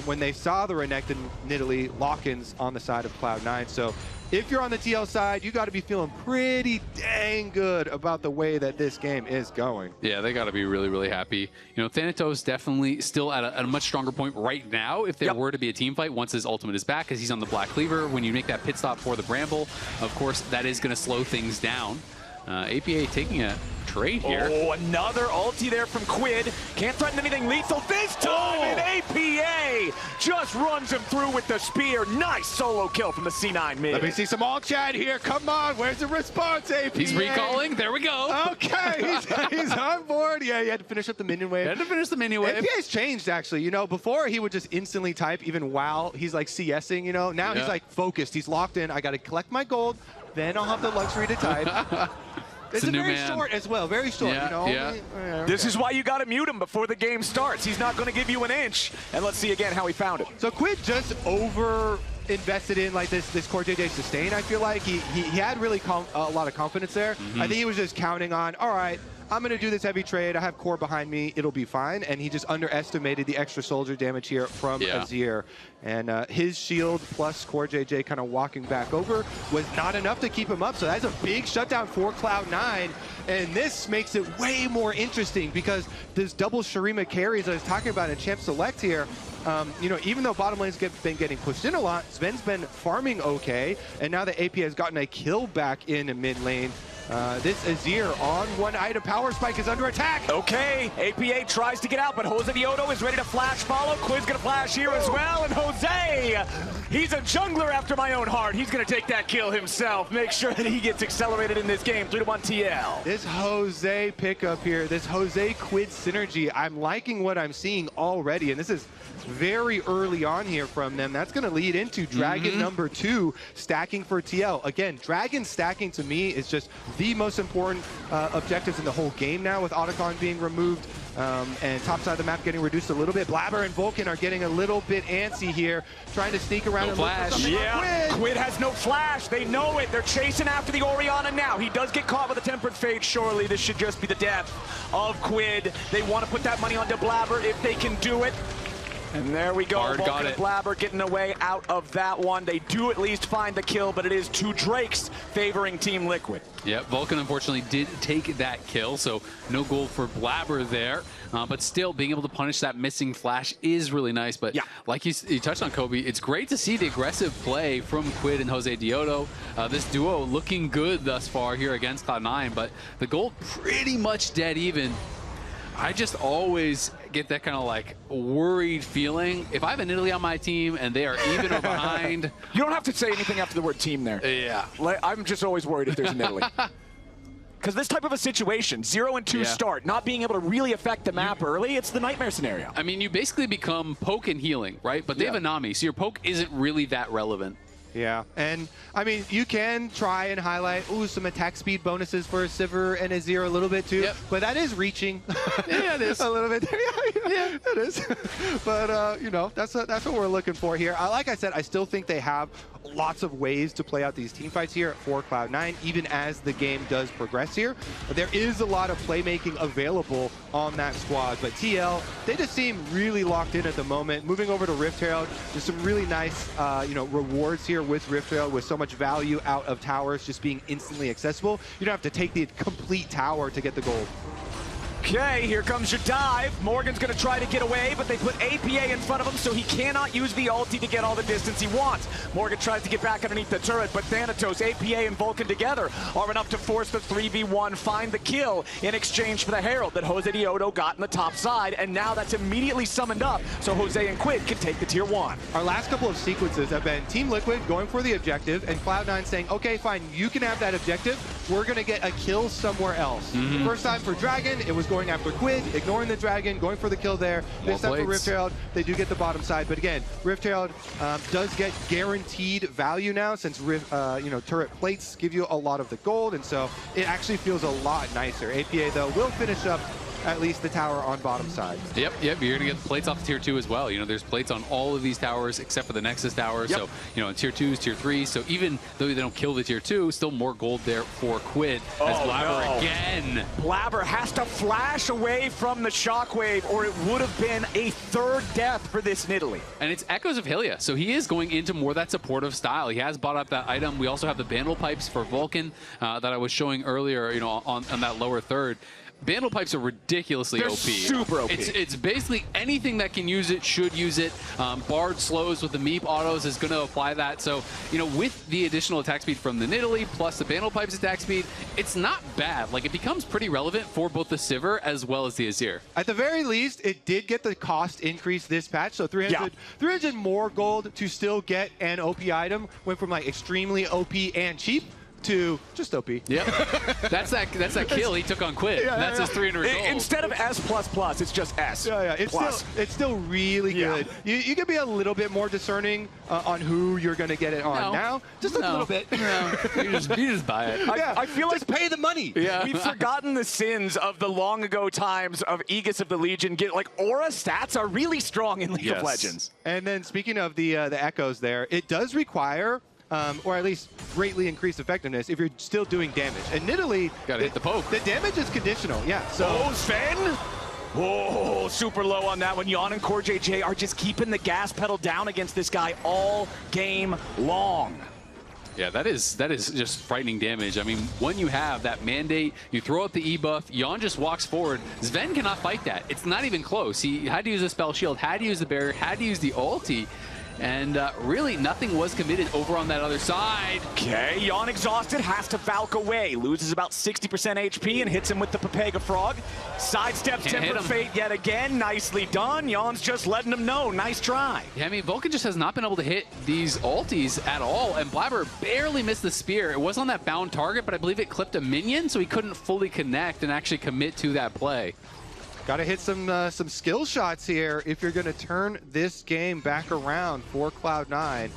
S3: when they saw the Renekton Nidalee lock-ins on the side of Cloud9. So if you're on the TL side, you got to be feeling pretty dang good about the way that this game is going.
S2: Yeah, they got to be really, really happy. You know, Thanatos definitely still at a much stronger point right now if there were to be a team fight once his ultimate is back, because he's on the Black Cleaver. When you make that pit stop for the Bramble, of course, that is going to slow things down. APA taking a trade here.
S1: Oh, another ulti there from Quid. Can't threaten anything lethal this time, and APA just runs him through with the spear. Nice solo kill from the C9 mid.
S3: Let me see some all chat here. Come on, where's the response, APA?
S2: He's recalling. There we go.
S3: Okay, he's on board. Yeah, he had to finish up the minion wave. APA's changed, actually. You know, before he would just instantly type even while he's like CSing, you know. Now he's like focused. He's locked in. I got to collect my gold. Then I'll have the luxury to type. It's a very short as well, very short. You know?
S1: This is why you got to mute him before the game starts. He's not going to give you an inch. And let's see again how he found it.
S3: So Quid just invested in like this core JJ sustain. I feel like he had really a lot of confidence there. I think he was just counting on, all right, I'm going to do this heavy trade. I have core behind me. It'll be fine. And he just underestimated the extra soldier damage here from Azir. And his shield plus core JJ kind of walking back over was not enough to keep him up. So that's a big shutdown for Cloud9. And this makes it way more interesting because this double Shurima carries I was talking about in Champ Select here, you know, even though bottom lane's been getting pushed in a lot, Sven's been farming okay. And now that AP has gotten a kill back in mid lane, this Azir on one item power spike is under attack.
S1: Okay, APA tries to get out, but Jose Diodo is ready to flash follow. Quid's gonna flash here as well, and Jose, He's a jungler after my own heart. He's going to take that kill himself. Make sure that he gets accelerated in this game. 3-1 TL.
S3: This Jose pickup here, this Jose Quid synergy, I'm liking what I'm seeing already, and this is very early on here from them. That's going to lead into Dragon number 2 stacking for TL. Again, Dragon stacking to me is just the most important objectives in the whole game now, with Otacon being removed and top side of the map getting reduced a little bit. Blabber and Vulcan are getting a little bit antsy here, trying to sneak around and look for something on Quid.
S1: Quid has no flash. They know it. They're chasing after the Orianna now. He does get caught with a Tempered Fate. Surely this should just be the death of Quid. They want to put that money onto Blabber if they can do it. And there we go. Vulcan and Blabber getting away out of that one. They do at least find the kill, but it is 2 Drakes favoring Team Liquid.
S2: Yeah, Vulcan unfortunately did take that kill, so no gold for Blabber there. But still, being able to punish that missing flash is really nice. But like you touched on, Kobe, it's great to see the aggressive play from Quid and Jose Diodo. This duo looking good thus far here against Cloud9, but the gold pretty much dead even. I just always get that kind of like worried feeling. If I have an Italy on my team and they are even or behind.
S1: You don't have to say anything after the word team there.
S2: Yeah.
S1: I'm just always worried if there's an Italy. Because this type of a situation, 0 and 2 start, not being able to really affect the map early, it's the nightmare scenario.
S2: I mean, you basically become poke and healing, right? But they have a Nami, so your poke isn't really that relevant.
S3: Yeah, and I mean, you can try and highlight, some attack speed bonuses for a Sivir and a Azir a little bit too, but that is reaching.
S2: Yeah, it is.
S3: A little bit. Yeah, it is. But, you know, that's what we're looking for here. Like I said, I still think they have lots of ways to play out these team fights here for Cloud9, even as the game does progress here. There is a lot of playmaking available on that squad, but TL, they just seem really locked in at the moment. Moving over to Rift Herald, there's some really nice, rewards here with Rift Herald, with so much value out of towers just being instantly accessible. You don't have to take the complete tower to get the gold.
S1: Okay, here comes your dive. Morgan's going to try to get away, but they put APA in front of him, so he cannot use the ulti to get all the distance he wants. Morgan tries to get back underneath the turret, but Thanatos, APA, and Vulcan together are enough to force the 3v1, find the kill in exchange for the Herald that Jose Diodo got in the top side, and now that's immediately summoned up, so Jose and Quid can take the tier 1.
S3: Our last couple of sequences have been Team Liquid going for the objective, and Cloud9 saying, okay, fine, you can have that objective. We're going to get a kill somewhere else. First time for Dragon, it was going after Quid, ignoring the Dragon, going for the kill there. This time for Rift Herald, they do get the bottom side. But again, Rift Herald does get guaranteed value now, since turret plates give you a lot of the gold, and so it actually feels a lot nicer. APA, though, will finish up at least the tower on bottom side.
S2: Yep, you're going to get the plates off the tier 2 as well. You know, there's plates on all of these towers except for the Nexus tower. So, in tier 2s, tier 3s. So even though they don't kill the tier 2, still more gold there for Quid. As Blabber again.
S1: Blabber has to flash away from the shockwave, or it would have been a 3rd death for this Nidalee.
S2: And it's Echoes of Hylia, so he is going into more that supportive style. He has bought up that item. We also have the Bandle Pipes for Vulcan that I was showing earlier, on that lower third. Bandle Pipes are ridiculously
S1: They're
S2: OP.
S1: super OP.
S2: It's basically anything that can use it should use it. Bard slows with the Meep autos is going to apply that. So, with the additional attack speed from the Nidalee plus the Bandle Pipes attack speed, it's not bad. Like, it becomes pretty relevant for both the Sivir as well as the Azir.
S3: At the very least, it did get the cost increase this patch. So 300 more gold to still get an OP item. Went from like extremely OP and cheap to just OP.
S2: Yep. that's that kill he took on Quid. That's his 300 gold.
S1: Instead of S++, it's just S.
S3: It's still really good. You can be a little bit more discerning on who you're going to get it on now. Just a little bit.
S2: No. You just buy it.
S1: I feel like
S3: just pay the money.
S1: We've forgotten the sins of the long ago times of Aegis of the Legion. Aura stats are really strong in League of Legends.
S3: And then speaking of the Echoes there, it does require or at least greatly increased effectiveness if you're still doing damage. And Nidalee,
S2: gotta hit the poke.
S3: The damage is conditional, So
S1: Sven? Oh, super low on that one. Yon and Core JJ are just keeping the gas pedal down against this guy all game long.
S2: Yeah, that is just frightening damage. I mean, when you have that mandate, you throw out the E-buff, Yon just walks forward. Sven cannot fight that. It's not even close. He had to use a spell shield, had to use the barrier, had to use the ulti. And really, nothing was committed over on that other side.
S1: Okay, Yawn exhausted, has to Valk away. Loses about 60% HP and hits him with the Papega Frog. Sidesteps Tempered Fate yet again. Nicely done. Yawn's just letting him know. Nice try.
S2: Yeah, I mean, Vulcan just has not been able to hit these ultis at all, and Blabber barely missed the spear. It was on that bound target, but I believe it clipped a minion, so he couldn't fully connect and actually commit to that play.
S3: Got to hit some skill shots here if you're going to turn this game back around for Cloud9.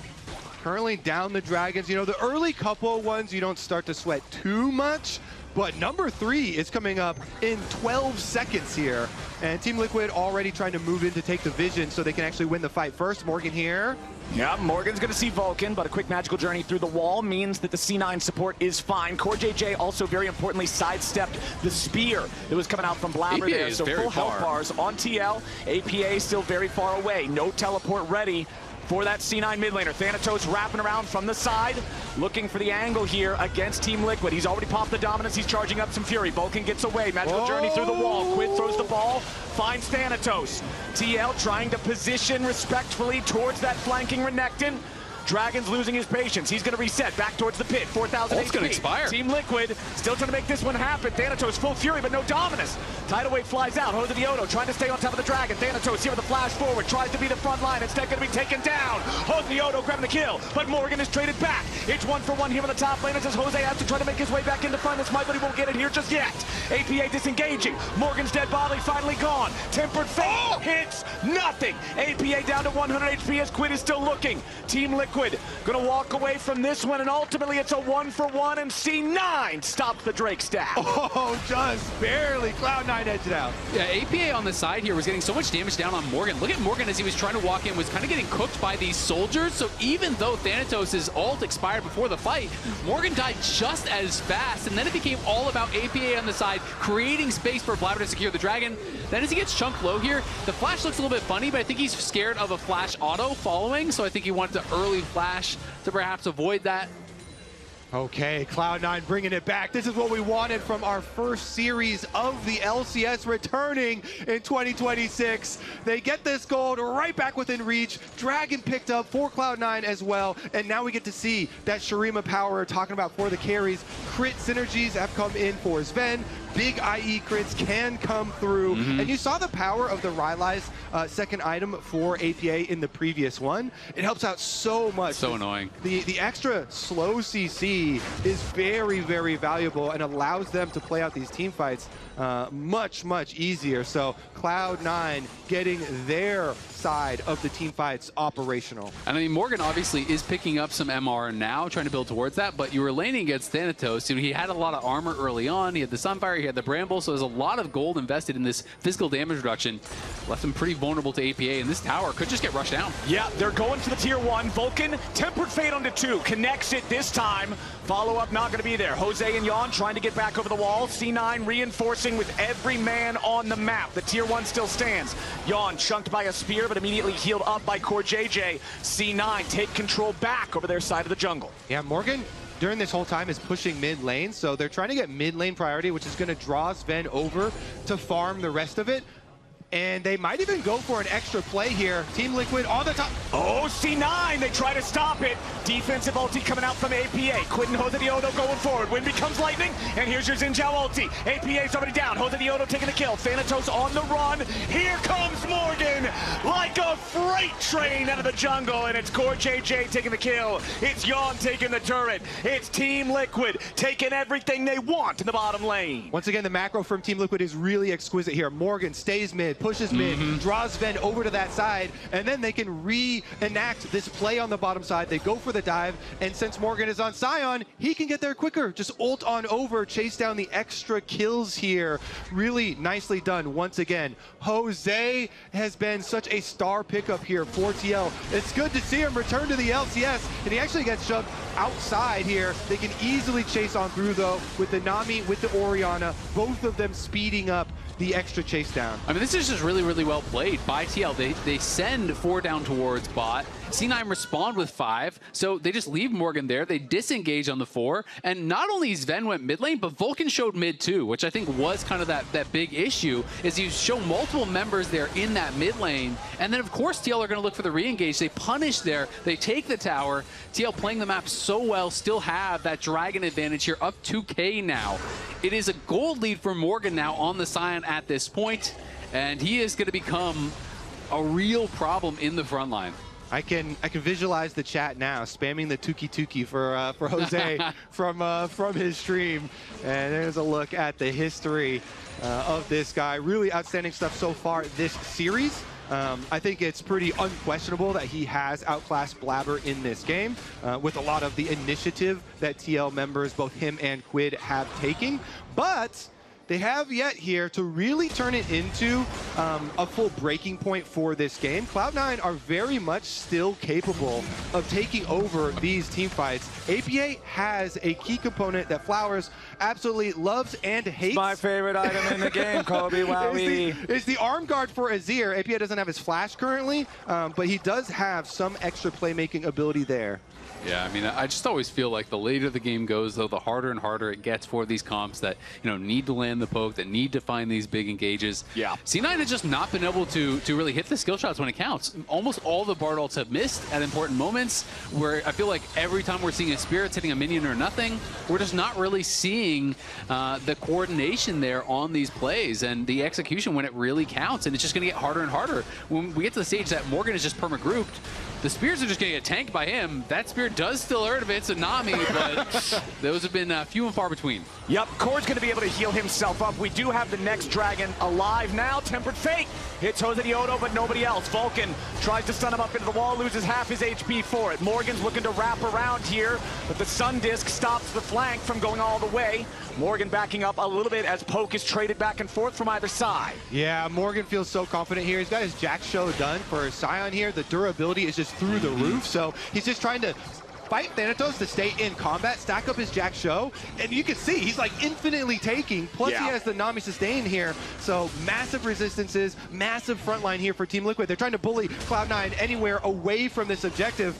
S3: Currently down the Dragons. You know, the early couple ones you don't start to sweat too much, but number 3 is coming up in 12 seconds here. And Team Liquid already trying to move in to take the vision so they can actually win the fight first. Morgan here.
S1: Yeah, Morgan's going to see Vulcan, but a quick magical journey through the wall means that the C9 support is fine. CoreJJ also, very importantly, sidestepped the spear that was coming out from Blabber there. So full health bars on TL. APA still very far away. No teleport ready for that C9 mid laner. Thanatos wrapping around from the side, looking for the angle here against Team Liquid. He's already popped the dominance. He's charging up some fury. Vulcan gets away. Magical journey through the wall. Quid throws the ball, finds Thanatos. TL trying to position respectfully towards that flanking Renekton. Dragon's losing his patience. He's going to reset back towards the pit. 4,000 HP.
S2: It's going to expire.
S1: Team Liquid still trying to make this one happen. Thanatos full fury, but no dominus. Tidal Wave flies out. Hose of the Odo trying to stay on top of the Dragon. Thanatos here with a flash forward. Tries to be the front line. Instead going to be taken down. Hose of the Odo grabbing the kill, but Morgan is traded back. It's 1-for-1 here on the top lane. As Jose has to try to make his way back into front. This might, but he won't get it here just yet. APA disengaging. Morgan's dead body finally gone. Tempered Fate hits nothing. APA down to 100 HP as Quid is still looking. Team Liquid going to walk away from this one, and ultimately it's a 1-for-1, and C9 stops the Drake stack.
S3: Oh, just barely. Cloud9 edged out.
S2: Yeah, APA on the side here was getting so much damage down on Morgan. Look at Morgan as he was trying to walk in, was kind of getting cooked by these soldiers. So even though Thanatos' ult expired before the fight, Morgan died just as fast, and then it became all about APA on the side, creating space for Blabber to secure the Dragon. Then as he gets chunked low here, the flash looks a little bit funny, but I think he's scared of a flash auto following, so I think he wanted to early flash to perhaps avoid that.
S3: Okay, Cloud9 bringing it back. This is what we wanted from our first series of the LCS returning in 2026. They get this gold right back within reach. Dragon picked up for Cloud9 as well. And now we get to see that Shurima power we're talking about for the carries. Crit synergies have come in for Sven. Big IE crits can come through. And you saw the power of the Rylai's second item for APA in the previous one. It helps out so much.
S2: So annoying.
S3: The extra slow CC is very, very valuable and allows them to play out these team fights much, much easier. So Cloud9 getting their side of the team fights operational.
S2: And I mean, Morgan obviously is picking up some MR now, trying to build towards that, but you were laning against Thanatos. You know, he had a lot of armor early on. He had the Sunfire, he had the Bramble, so there's a lot of gold invested in this physical damage reduction. Left him pretty vulnerable to APA, and this tower could just get rushed down.
S1: Yeah, they're going to the tier 1. Vulcan, Tempered Fate onto 2. Connects it this time. Follow-up not going to be there. Jose and Yawn trying to get back over the wall. C9 reinforcing with every man on the map. The tier 1 still stands. Yawn chunked by a spear, but immediately healed up by CoreJJ. C9 take control back over their side of the jungle.
S3: Yeah, Morgan during this whole time is pushing mid lane, so they're trying to get mid lane priority, which is going to draw Sven over to farm the rest of it. And they might even go for an extra play here. Team Liquid on the top.
S1: Oh, C9, they try to stop it. Defensive ulti coming out from APA. Quid and Jose Diodo going forward. Wind becomes lightning, and here's your Xin Zhao ulti. APA's already down. Jose Diodo taking the kill. Thanatos on the run. Here comes Morgan like a freight train out of the jungle, and it's CoreJJ taking the kill. It's Yawn taking the turret. It's Team Liquid taking everything they want in the bottom lane.
S3: Once again, the macro from Team Liquid is really exquisite here. Morgan stays mid, pushes mid, draws Sven over to that side, and then they can reenact this play on the bottom side. They go for the dive, and since Morgan is on Sion, he can get there quicker. Just ult on over, chase down the extra kills here. Really nicely done once again. Jose has been such a star pickup here for TL. It's good to see him return to the LCS, and he actually gets shoved outside here. They can easily chase on through, though, with the Nami, with the Orianna, both of them speeding up the extra chase down.
S2: I mean, this is just really, really well played by TL. They send 4 down towards bot, C9 respond with 5, so they just leave Morgan there. They disengage on the 4, and not only Sven went mid lane, but Vulcan showed mid too, which I think was kind of that big issue, is you show multiple members there in that mid lane, and then of course TL are going to look for the re-engage. They punish there, they take the tower. TL playing the map so well, still have that Dragon advantage here, up 2K now. It is a gold lead for Morgan now on the Scion at this point, and he is going to become a real problem in the front line.
S3: I can visualize the chat now, spamming the Tuki for Jose from his stream. And there's a look at the history of this guy. Really outstanding stuff so far this series. I think it's pretty unquestionable that he has outclassed Blabber in this game with a lot of the initiative that TL members, both him and Quid, have taken. But they have yet here to really turn it into a full breaking point for this game. Cloud9 are very much still capable of taking over these team fights. APA has a key component that Flowers absolutely loves and hates.
S8: My favorite item in the game, Kobe Wowie.
S3: It's the arm guard for Azir. APA doesn't have his flash currently, but he does have some extra playmaking ability there.
S2: Yeah, I mean, I just always feel like the later the game goes, though, the harder and harder it gets for these comps that, you know, need to land the poke, that need to find these big engages.
S1: Yeah.
S2: C9 has just not been able to really hit the skill shots when it counts. Almost all the Bard ults have missed at important moments, where I feel like every time we're seeing a Spirit hitting a minion or nothing, we're just not really seeing the coordination there on these plays and the execution when it really counts. And it's just going to get harder and harder. When we get to the stage that Morgan is just perma-grouped, the Spears are just going to get tanked by him. That Spear does still hurt if it's a Nami, but those have been few and far between.
S1: Yep, Core's going to be able to heal himself up. We do have the next Dragon alive now. Tempered Fate hits Jose Diodo, but nobody else. Vulcan tries to stun him up into the wall, loses half his HP for it. Morgan's looking to wrap around here, but the Sun Disc stops the flank from going all the way. Morgan backing up a little bit as poke is traded back and forth from either side.
S3: Yeah, Morgan feels so confident here. He's got his Jack show done for Scion here. The durability is just through the roof, so he's just trying to fight Thanatos to stay in combat, stack up his Jack show, and you can see he's like infinitely taking, plus he has the Nami sustain here, so massive resistances, massive front line here for Team Liquid. They're trying to bully Cloud9 anywhere away from this objective,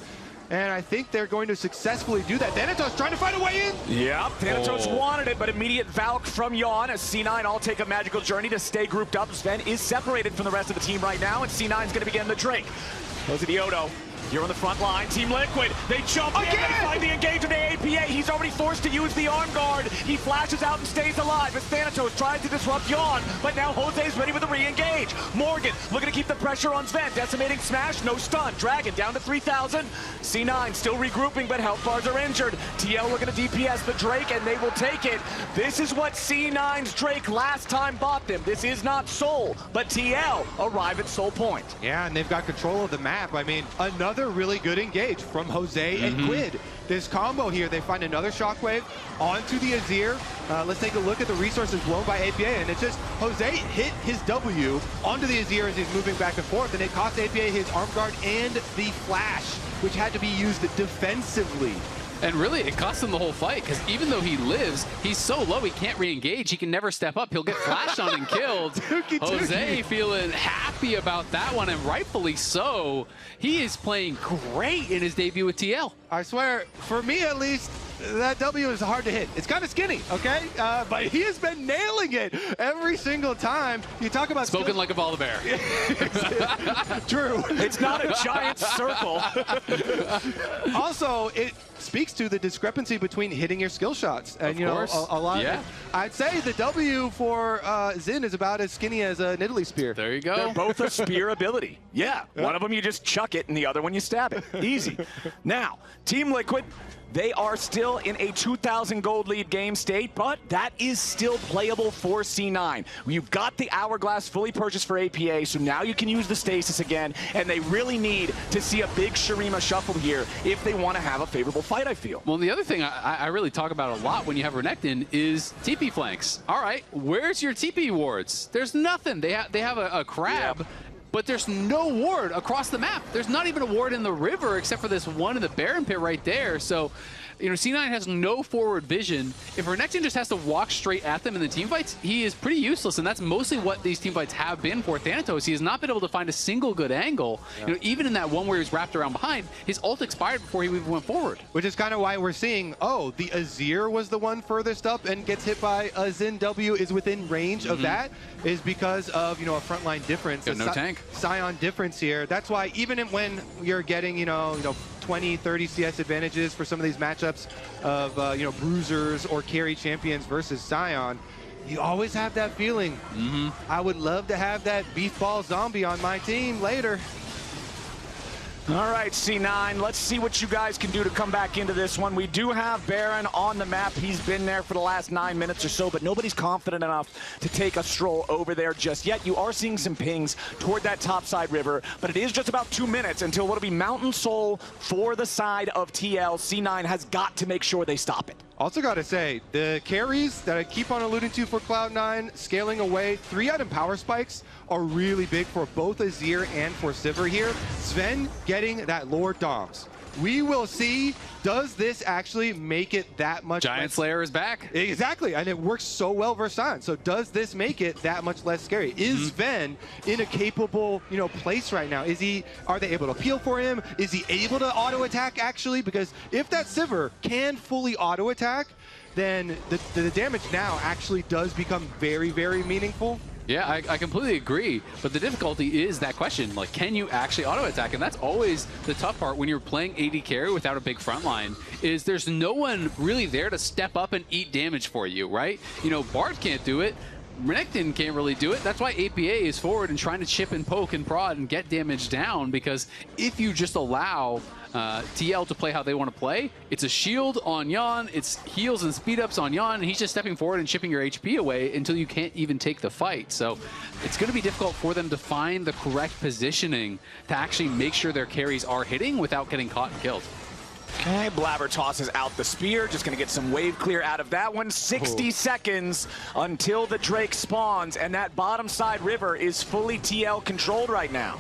S3: and I think they're going to successfully do that. Thanatos trying to find a way in.
S1: Yep, Thanatos wanted it, but immediate Valk from Yawn as C9 all take a magical journey to stay grouped up. Sven is separated from the rest of the team right now, and C9's going to begin the Drake. Jose Diodo here on the front line. Team Liquid, they jump in and find the engage of the APA. He's already forced to use the arm guard. He flashes out and stays alive as Thanatos tries to disrupt Yawn, but now Jose's ready with a re-engage. Morgan looking to keep the pressure on Sven. Decimating smash, no stun. Dragon down to 3,000. C9 still regrouping, but health bars are injured. TL looking to DPS the Drake, and they will take it. This is what C9's Drake last time bought them. This is not Soul, but TL arrive at Soul Point.
S3: Yeah, and they've got control of the map. I mean, another really good engage from Jose and Quid. This combo here, they find another shockwave onto the Azir. Let's take a look at the resources blown by APA, and it's just Jose hit his W onto the Azir as he's moving back and forth, and it cost APA his arm guard and the flash, which had to be used defensively.
S2: And really, it cost him the whole fight, because even though he lives, he's so low he can't re-engage. He can never step up. He'll get flashed on and killed. Jose feeling happy about that one, and rightfully so. He is playing great in his debut with TL.
S3: I swear, for me at least, that W is hard to hit. It's kind of skinny, okay? But he has been nailing it every single time. You talk about
S2: spoken like a Ball Bear.
S3: True.
S1: It's not a giant circle.
S3: Also, it speaks to the discrepancy between hitting your skill shots. And,
S2: of
S3: you
S2: course.
S3: know, a lot
S2: yeah.
S3: I'd say the W for Xin is about as skinny as a Nidalee spear.
S2: There you go.
S1: They're both a spear ability. Yeah, one of them you just chuck it, and the other one you stab it. Easy. Now, Team Liquid, they are still in a 2,000 gold lead game state, but that is still playable for C9. You've got the Hourglass fully purchased for APA, so now you can use the Stasis again, and they really need to see a big Shurima shuffle here if they want to have a favorable fight, I feel.
S2: Well, the other thing I really talk about a lot when you have Renekton is TP flanks. All right, where's your TP wards? There's nothing. They have a crab. Yep. But there's no ward across the map. There's not even a ward in the river except for this one in the Baron Pit right there. So you know, C9 has no forward vision. If Renekton just has to walk straight at them in the team fights, he is pretty useless, and that's mostly what these team fights have been for Thanatos. He has not been able to find a single good angle. You know, even in that one where he was wrapped around behind, his ult expired before he even went forward.
S3: Which is kind of why we're seeing, oh, the Azir was the one furthest up and gets hit by a Xin W is within range of that, is because of, you know, a frontline difference.
S2: No tank.
S3: Sion difference here. That's why even when you're getting, you know, 20, 30 CS advantages for some of these matchups of, you know, bruisers or carry champions versus Sion, you always have that feeling. I would love to have that beef ball zombie on my team later.
S1: All right, C9, let's see what you guys can do to come back into this one. We do have Baron on the map. He's been there for the last 9 minutes or so, but nobody's confident enough to take a stroll over there just yet. You are seeing some pings toward that topside river, but it is just about 2 minutes until what'll be Mountain Soul for the side of TL. C9 has got to make sure they stop it.
S3: Also got to say, the carries that I keep on alluding to for Cloud9, scaling away, 3-item power spikes are really big for both Azir and for Sivir here. Sven getting that Lord Doms. We will see, does this actually make it that much
S2: Giant Slayer is back.
S3: Exactly, and it works so well versus Sion. So does this make it that much less scary? Is Sven in a capable, you know, place right now? Are they able to peel for him? Is he able to auto attack actually? Because if that Sivir can fully auto attack, then the damage now actually does become very, very meaningful.
S2: Yeah, I completely agree, but the difficulty is that question, like, can you actually auto-attack? And that's always the tough part when you're playing AD carry without a big front line, is there's no one really there to step up and eat damage for you, right? You know, Bard can't do it. Renekton can't really do it. That's why APA is forward and trying to chip and poke and prod and get damage down, because if you just allow TL to play how they want to play, it's a shield on Yon, it's heals and speed ups on Yon, and he's just stepping forward and chipping your HP away until you can't even take the fight. So it's going to be difficult for them to find the correct positioning to actually make sure their carries are hitting without getting caught and killed.
S1: Okay, Blabber tosses out the spear. Just going to get some wave clear out of that one. 60 seconds until the Drake spawns, and that bottom side river is fully TL controlled right now.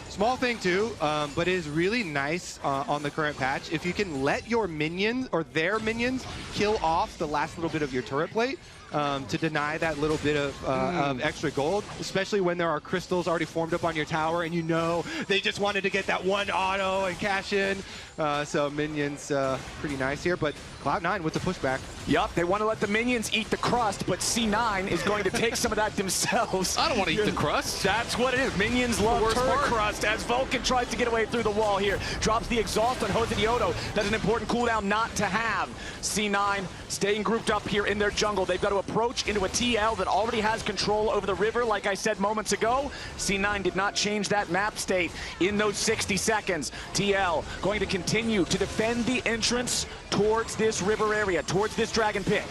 S3: Small thing too, but it is really nice on the current patch. If you can let your minions, or their minions, kill off the last little bit of your turret plate, to deny that little bit of extra gold, especially when there are crystals already formed up on your tower and you know they just wanted to get that one auto and cash in. So minions pretty nice here, but Cloud9 with the pushback.
S1: Yup, they want to let the minions eat the crust, but C9 is going to take some of that themselves.
S2: I don't want to eat the crust.
S1: That's what it is. Minions love turret crust as Vulcan tries to get away through the wall here. Drops the exhaust on Jose Diodo. That's an important cooldown not to have. C9 staying grouped up here in their jungle. They've got to approach into a TL that already has control over the river, like I said moments ago. C9 did not change that map state in those 60 seconds. TL going to continue to defend the entrance towards this river area, towards this dragon pit.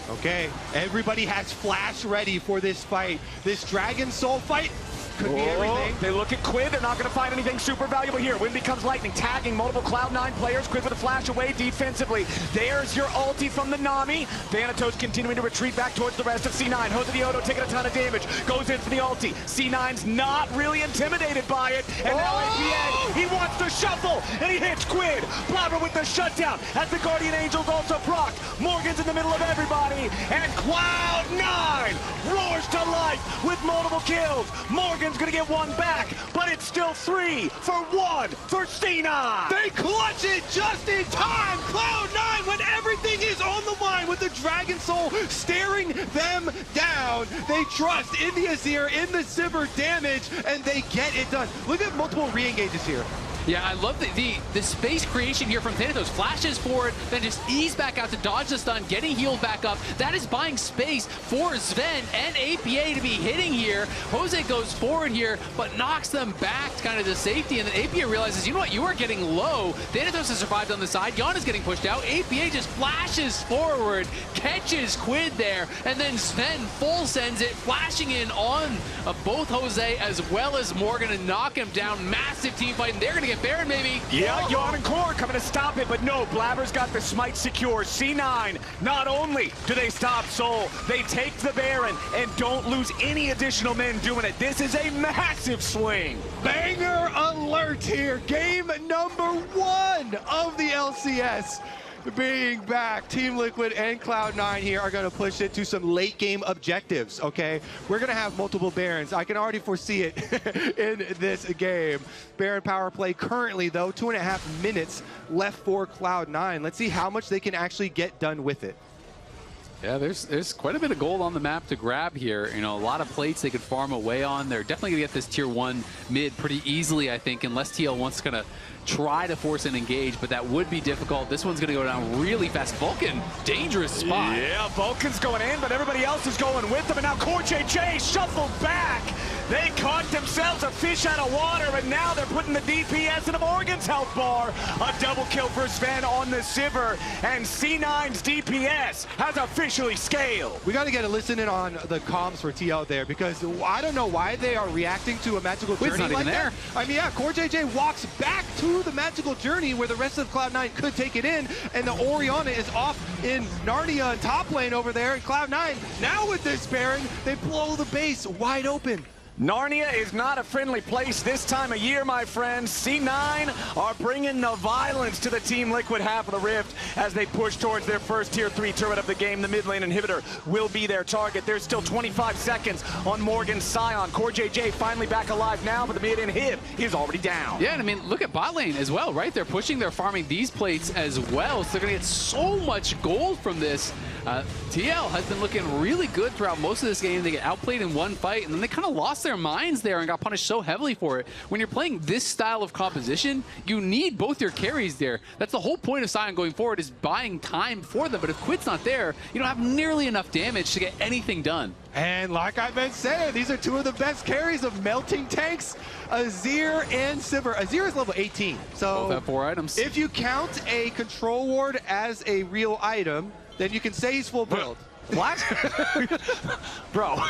S3: Okay, everybody has flash ready for this fight. This Dragon Soul fight could be everything.
S1: They look at Quid. They're not going to find anything super valuable here. Wind becomes lightning, tagging multiple Cloud9 players. Quid with a flash away defensively. There's your ulti from the Nami. Thanatos continuing to retreat back towards the rest of C9. Jose Diodo taking a ton of damage. Goes in for the ulti. C9's not really intimidated by it. And now APA, he wants to shuffle. And he hits Quid. Blabber with the shutdown. As the Guardian Angels also proc. Morgan's in the middle of everybody. And Cloud9 roars to life with multiple kills. Morgan's gonna get one back, but it's still 3 for 1 for C9.
S3: They clutch it just in time. Cloud9 when everything is on the line with the Dragon Soul staring them down. They trust in the Azir, in the Sivir damage, and they get it done. Look at multiple re-engages here.
S2: Yeah, I love the space creation here from Thanatos. Flashes forward, then just ease back out to dodge the stun, getting healed back up. That is buying space for Sven and APA to be hitting here. Jose goes forward here, but knocks them back kind of to safety, and then APA realizes, you know what, you are getting low. Thanatos has survived on the side. Yon is getting pushed out. APA just flashes forward, catches Quid there, and then Sven full sends it, flashing in on both Jose as well as Morgan to knock him down. Massive team fight, and they're going to get Baron, maybe.
S1: Yeah, Yon and Core coming to stop it, but no, Blabber's got the smite secure. C9, not only do they stop Soul, they take the Baron and don't lose any additional men doing it. This is a massive swing.
S3: Banger alert here. Game number 1 of the LCS. being back. Team Liquid and Cloud9 here are going to push it to some late game objectives, okay? We're going to have multiple Barons. I can already foresee it in this game. Baron power play currently, though, 2.5 minutes left for Cloud9. Let's see how much they can actually get done with it.
S2: Yeah, there's quite a bit of gold on the map to grab here. You know, a lot of plates they could farm away on. They're definitely going to get this tier 1 mid pretty easily, I think, unless TL wants to kind of try to force an engage, but that would be difficult. This one's going to go down really fast. Vulcan, dangerous spot.
S1: Yeah, Vulcan's going in, but everybody else is going with them. And now CoreJJ shuffled back. They caught themselves a fish out of water, and now they're putting the DPS into Morgan's health bar. A double kill for Sven on the Sivir, and C9's DPS has officially scaled.
S3: We got to get a listen in on the comms for TL there, because I don't know why they are reacting to a magical journey
S2: not
S3: like
S2: even
S3: that.
S2: there.
S3: I mean, yeah, CoreJJ walks back to the magical journey where the rest of Cloud9 could take it in, and the Orianna is off in Narnia and top lane over there. And Cloud9, now with this Baron, they blow the base wide open.
S1: Narnia is not a friendly place this time of year, my friends. C9 are bringing the violence to the Team Liquid half of the Rift as they push towards their first tier 3 turret of the game. The mid lane inhibitor will be their target. There's still 25 seconds on Morgan's Scion. CoreJJ finally back alive now, but the mid inhib is already down.
S2: Yeah, and I mean, look at bot lane as well, right? They're pushing, they're farming these plates as well, so they're going to get so much gold from this. TL has been looking really good throughout most of this game. They get outplayed in one fight, and then they kind of lost their minds there and got punished so heavily for it. When you're playing this style of composition, you need both your carries there. That's the whole point of Sion going forward, is buying time for them. But if Quid's not there, you don't have nearly enough damage to get anything done.
S3: And like I've been saying, these are two of the best carries of melting tanks, Azir and Sivir. Azir is level 18, so
S2: both have 4 items.
S3: If you count a control ward as a real item, then you can say he's full build.
S1: What? Bro.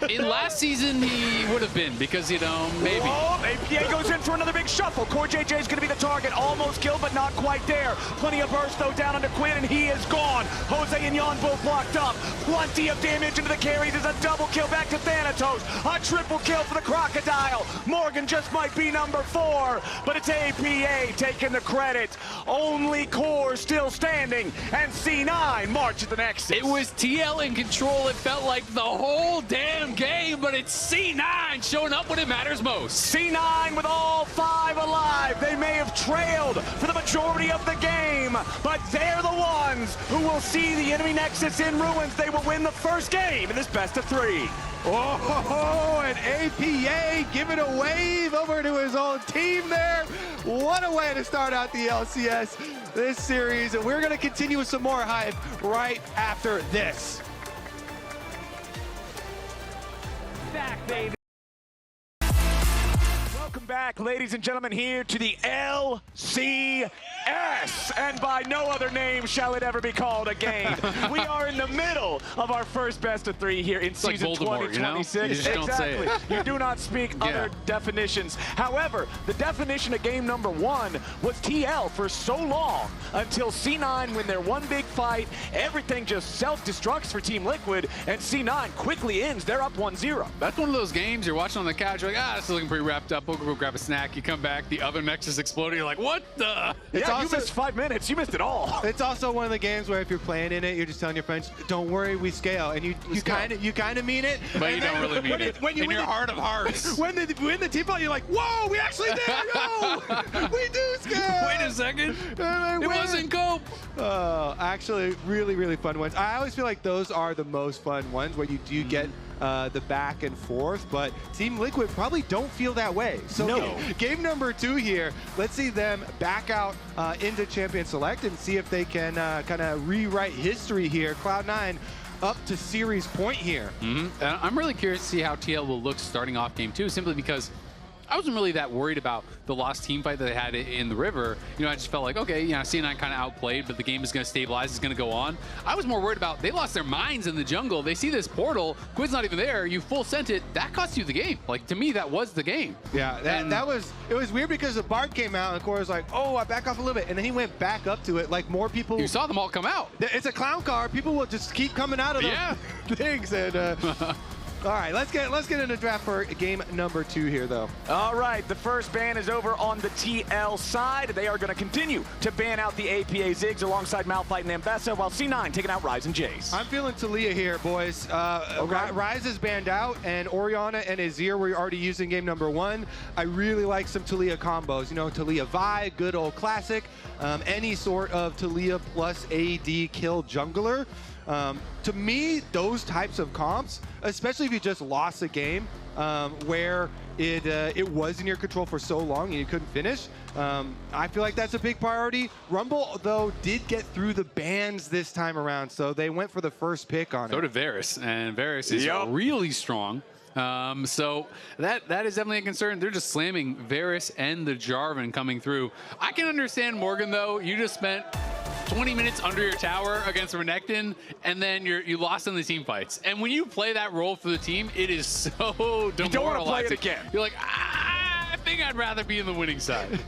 S2: In last season, he would have been, because, you know, maybe.
S1: Oh, APA goes in for another big shuffle. CoreJJ is going to be the target. Almost killed, but not quite there. Plenty of burst, though, down onto Quinn, and he is gone. Jose and Yon both locked up. Plenty of damage into the carries. There's a double kill back to Thanatos. A triple kill for the Crocodile. Morgan just might be number 4, but it's APA taking the credit. Only Core still standing, and C9 march at the Nexus.
S2: It was TL in control, it felt like the whole damn game, but it's C9 showing up when it matters most.
S1: C9 with all 5 alive. They may have trailed for the majority of the game, but they're the ones who will see the enemy Nexus in ruins. They will win the first game in this best of 3.
S3: Oh, and APA giving a wave over to his own team there. What a way to start out the LCS this series. And we're going to continue with some more hype right after this.
S1: Back, baby. Welcome back, ladies and gentlemen, here to the LCS. And by no other name shall it ever be called again. We are in the middle of our first best of 3 here in season 2026.
S2: You know? You just don't say it.
S1: You do not speak other definitions. However, the definition of game number 1 was TL for so long until C9 win their one big fight. Everything just self-destructs for Team Liquid, and C9 quickly ends. They're up 1-0.
S2: That's one of those games you're watching on the couch, you're like, this is looking pretty wrapped up. We'll go grab a snack. You come back, the other Nexus exploded. You're like, what the?
S1: Yeah, you missed 5 minutes. You missed it all.
S3: It's also one of the games where if you're playing in it, you're just telling your friends, "Don't worry, we scale," and you kind of mean it.
S2: But you don't really mean it.
S3: When you
S2: in your heart of hearts.
S3: When they win the team fight, you're like, "Whoa, we actually did! No, we do scale."
S2: Wait a second. It wasn't Cope.
S3: Actually, really, really fun ones. I always feel like those are the most fun ones where you do get the back and forth, but Team Liquid probably don't feel that way. So
S1: no.
S3: Game number 2 here, let's see them back out into Champion Select and see if they can kind of rewrite history here. Cloud9 up to series point here.
S2: I'm really curious to see how TL will look starting off game 2, simply because I wasn't really that worried about the lost team fight that they had in the river. You know, I just felt like, okay, you know, C9 kind of outplayed, but the game is going to stabilize, it's going to go on. I was more worried about they lost their minds in the jungle. They see this portal, Quid's not even there, you full sent it, that cost you the game. Like, to me, that was the game.
S3: Yeah, it was weird because the Bard came out and Core was like, oh, I back off a little bit, and then he went back up to it, like more people.
S2: You saw them all come out.
S3: It's a clown car, people will just keep coming out of the things, and All right, let's get into draft for game number 2 here, though.
S1: All right, the first ban is over on the TL side. They are going to continue to ban out the APA Ziggs alongside Malphite and Ambessa, while C9 taking out Ryze and Jace.
S3: I'm feeling Taliyah here, boys. Ryze is banned out, and Orianna and Azir were already using game number 1. I really like some Taliyah combos. You know, Taliyah Vi, good old classic. Any sort of Taliyah plus AD kill jungler. To me, those types of comps, especially if you just lost a game where it was in your control for so long and you couldn't finish, I feel like that's a big priority. Rumble, though, did get through the bans this time around, so they went for the first pick on it.
S2: So did Varus, and Varus is really strong. So that is definitely a concern. They're just slamming Varus and the Jarvan coming through. I can understand, Morgan, though. You just spent 20 minutes under your tower against Renekton, and then you lost in the team fights. And when you play that role for the team, it is so demoralizing.
S1: You don't want to play it again.
S2: You're like, I think I'd rather be in the winning side.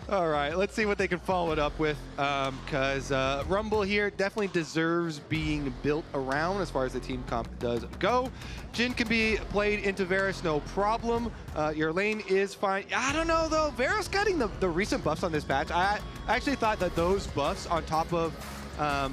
S3: All right, let's see what they can follow it up with, because Rumble here definitely deserves being built around as far as the team comp does go. Jhin can be played into Varus, no problem. Your lane is fine. I don't know, though. Varus getting the recent buffs on this patch, I actually thought that those buffs on top of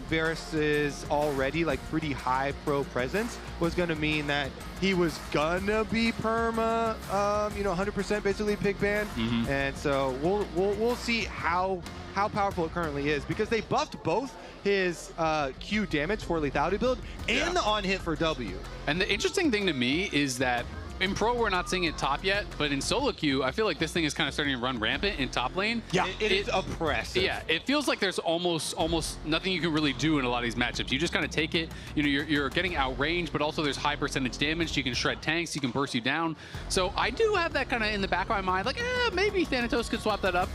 S3: Varus's already like pretty high pro presence was going to mean that he was gonna be perma, 100% basically pick ban, and so we'll see how powerful it currently is, because they buffed both his Q damage for lethality build and the on hit for W.
S2: And the interesting thing to me is that in Pro, we're not seeing it top yet, but in solo queue, I feel like this thing is kind of starting to run rampant in top lane.
S3: Yeah, it is oppressive.
S2: Yeah, it feels like there's almost nothing you can really do in a lot of these matchups. You just kind of take it, you're getting outranged, but also there's high percentage damage. You can shred tanks, you can burst you down. So I do have that kind of in the back of my mind, like, maybe Thanatos could swap that up.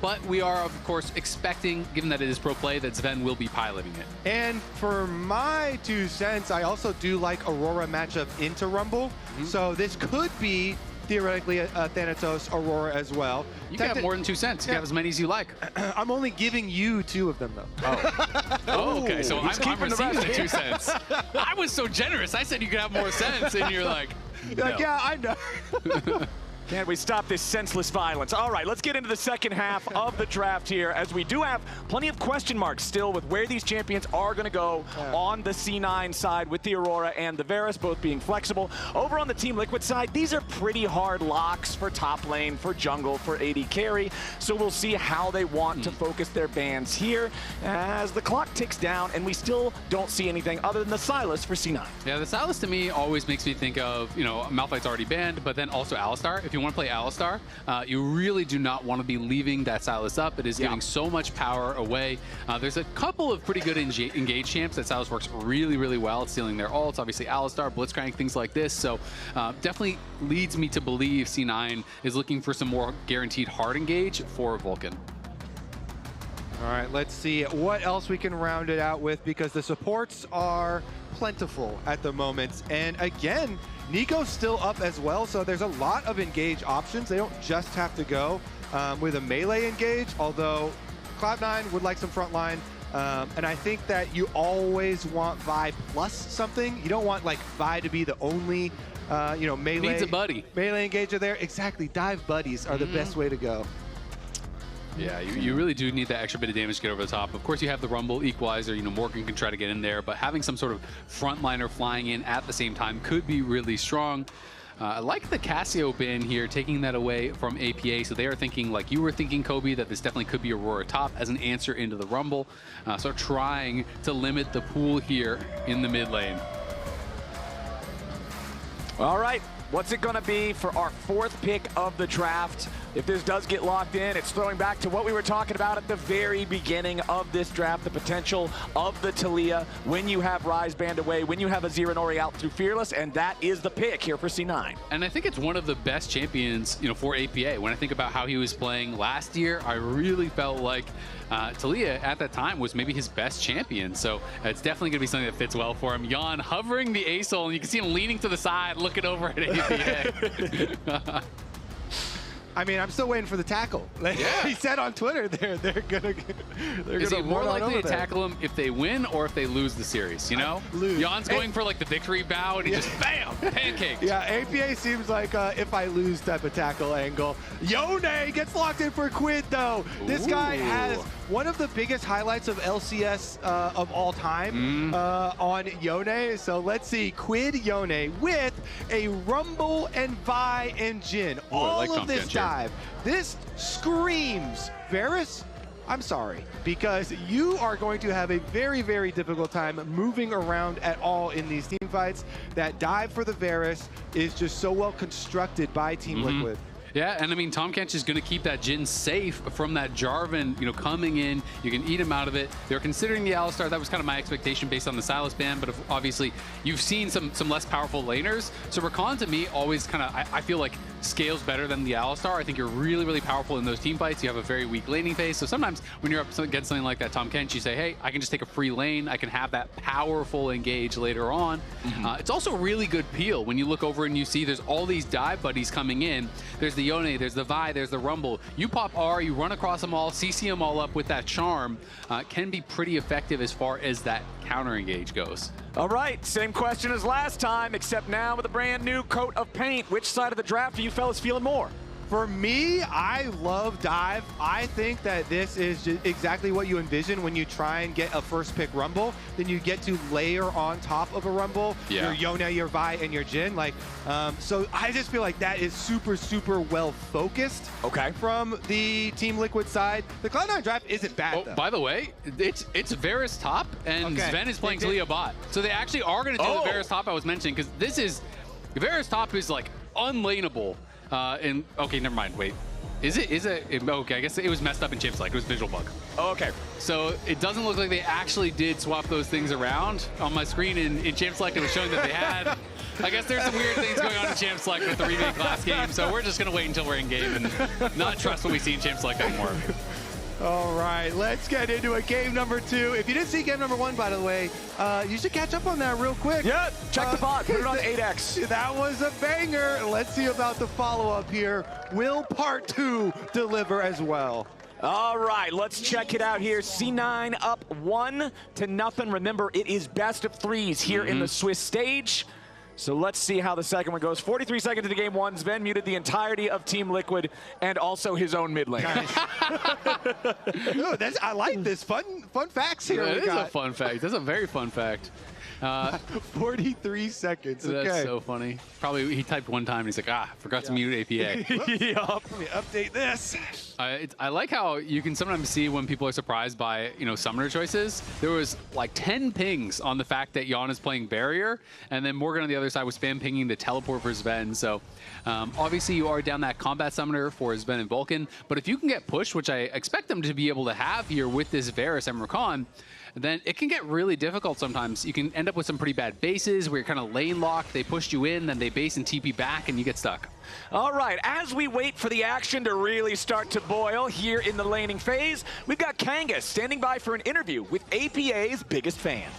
S2: But we are, of course, expecting, given that it is pro play, that Sven will be piloting it.
S3: And for my 2 cents, I also do like Aurora matchup into Rumble. So this could be theoretically a Thanatos Aurora as well.
S2: You can have more than 2 cents. You can have as many as you like.
S3: I'm only giving you 2 of them, though.
S2: Oh, okay. So I'm
S1: keeping the
S2: receiving
S1: rest.
S2: the 2 cents. I was so generous. I said you could have more cents, and you're like, no.
S3: Like, yeah, I know.
S1: Can't we stop this senseless violence? All right, let's get into the second half of the draft here, as we do have plenty of question marks still with where these champions are going to go on the C9 side, with the Aurora and the Varus both being flexible. Over on the Team Liquid side, these are pretty hard locks for top lane, for jungle, for AD carry, so we'll see how they want to focus their bans here as the clock ticks down and we still don't see anything other than the Sylas for C9.
S2: Yeah, the Sylas to me always makes me think of, Malphite's already banned, but then also Alistar. If you want to play Alistar, you really do not want to be leaving that Sylas up. It is giving so much power away. There's a couple of pretty good engage champs that Sylas works really, really well at stealing their ults. Obviously Alistar, Blitzcrank, things like this. So definitely leads me to believe C9 is looking for some more guaranteed hard engage for Vulcan.
S3: All right, let's see what else we can round it out with, because the supports are plentiful at the moment. And again, Nico's still up as well, so there's a lot of engage options. They don't just have to go with a melee engage, although Cloud9 would like some frontline. And I think that you always want Vi plus something. You don't want like Vi to be the only melee.
S2: Needs a buddy.
S3: Melee engager there. Exactly. Dive buddies are the best way to go.
S2: Yeah, you really do need that extra bit of damage to get over the top. Of course, you have the Rumble Equalizer. Morgan can try to get in there, but having some sort of frontliner flying in at the same time could be really strong. I like the Cassio ban here, taking that away from APA. So they are thinking, like you were thinking, Kobe, that this definitely could be Aurora top as an answer into the Rumble. So trying to limit the pool here in the mid lane.
S1: All right, what's it going to be for our 4th pick of the draft? If this does get locked in, it's throwing back to what we were talking about at the very beginning of this draft, the potential of the Taliyah when you have Ryze banned away, when you have Azir and Ori out through Fearless, and that is the pick here for C9.
S2: And I think it's one of the best champions, for APA. When I think about how he was playing last year, I really felt like Taliyah at that time was maybe his best champion. So it's definitely going to be something that fits well for him. Jan hovering the A-Soul, and you can see him leaning to the side, looking over at APA.
S3: I mean, I'm still waiting for the tackle. Like he said on Twitter, they're gonna
S2: Is he more likely to tackle him if they win or if they lose the series? You know, Jan's going for like the victory bow and he just bam, pancaked.
S3: Yeah, APA seems like if I lose type of tackle angle. Yone gets locked in for Quid though. This guy has one of the biggest highlights of LCS of all time on Yone. So let's see Quid Yone with a Rumble and Vi and Jin. All of this dive. This screams Varus. I'm sorry, because you are going to have a very, very difficult time moving around at all in these team fights. That dive for the Varus is just so well constructed by Team Liquid.
S2: Yeah, and I mean, Tahm Kench is going to keep that Jin safe from that Jarvan, you know, coming in. You can eat him out of it. They're considering the Alistar. That was kind of my expectation based on the Sylas ban, but obviously you've seen some less powerful laners. So Rakan, to me, always kind of, I feel like, scales better than the Alistar. I think you're really, really powerful in those team fights. You have a very weak laning phase. So sometimes when you're up against something like that Tahm Kench, you say, hey, I can just take a free lane. I can have that powerful engage later on. It's also really good peel when you look over and you see there's all these dive buddies coming in. There's the Yone, there's the Vi, there's the Rumble. You pop R, you run across them all, CC them all up with that charm. Can be pretty effective as far as that counter engage goes.
S1: All right, same question as last time, except now with a brand new coat of paint. Which side of the draft are you fellas feeling more?
S3: For me, I love dive. I think that this is just exactly what you envision when you try and get a first pick Rumble. Then you get to layer on top of a Rumble your Yone, your Vi, and your Jin. Like, so I just feel like that is super, super well focused. From the Team Liquid side, the Cloud9 draft isn't bad. Though.
S2: By the way, it's Varus top, and Sven is playing Talia bot. So they actually are going to do the Varus top I was mentioning, because this is Varus top is like unlaneable. And okay, never mind. Wait, is it? Okay, I guess it was messed up in Champ Select. It was visual bug.
S1: Oh, okay.
S2: So it doesn't look like they actually did swap those things around. On my screen in Champ Select, it was showing that they had. I guess there's some weird things going on in Champ Select with the remake last game. So we're just gonna wait until we're in game and not trust what we see in Champ Select anymore.
S3: All right, let's get into it. Game number 2. If you didn't see game number 1, by the way, you should catch up on that real quick.
S1: Yeah, check the bot. Put it on 8X.
S3: That was a banger. Let's see about the follow-up here. Will part 2 deliver as well?
S1: All right, let's check it out here. C9 up 1-0. Remember, it is best of 3s here in the Swiss stage. So let's see how the second one goes. 43 seconds into game 1. Sven muted the entirety of Team Liquid and also his own mid lane.
S3: Nice. Ooh, I like this. Fun facts here.
S2: That is a fun fact. That's a very fun fact.
S3: 43 seconds. Okay.
S2: That's so funny. Probably he typed one time and he's like, forgot to mute APA.
S1: Yup.
S3: Let me update this.
S2: I like how you can sometimes see when people are surprised by, you know, summoner choices. There was like 10 pings on the fact that Jan is playing barrier, and then Morgan on the other side was spam pinging the teleport for Sven. So obviously you are down that combat summoner for Sven and Vulcan, but if you can get pushed, which I expect them to be able to have here with this Varus and Rakan, then it can get really difficult sometimes. You can end up with some pretty bad bases where you're kind of lane locked. They pushed you in, then they base and TP back, and you get stuck.
S1: All right, as we wait for the action to really start to boil here in the laning phase, we've got Kangas standing by for an interview with APA's biggest fan.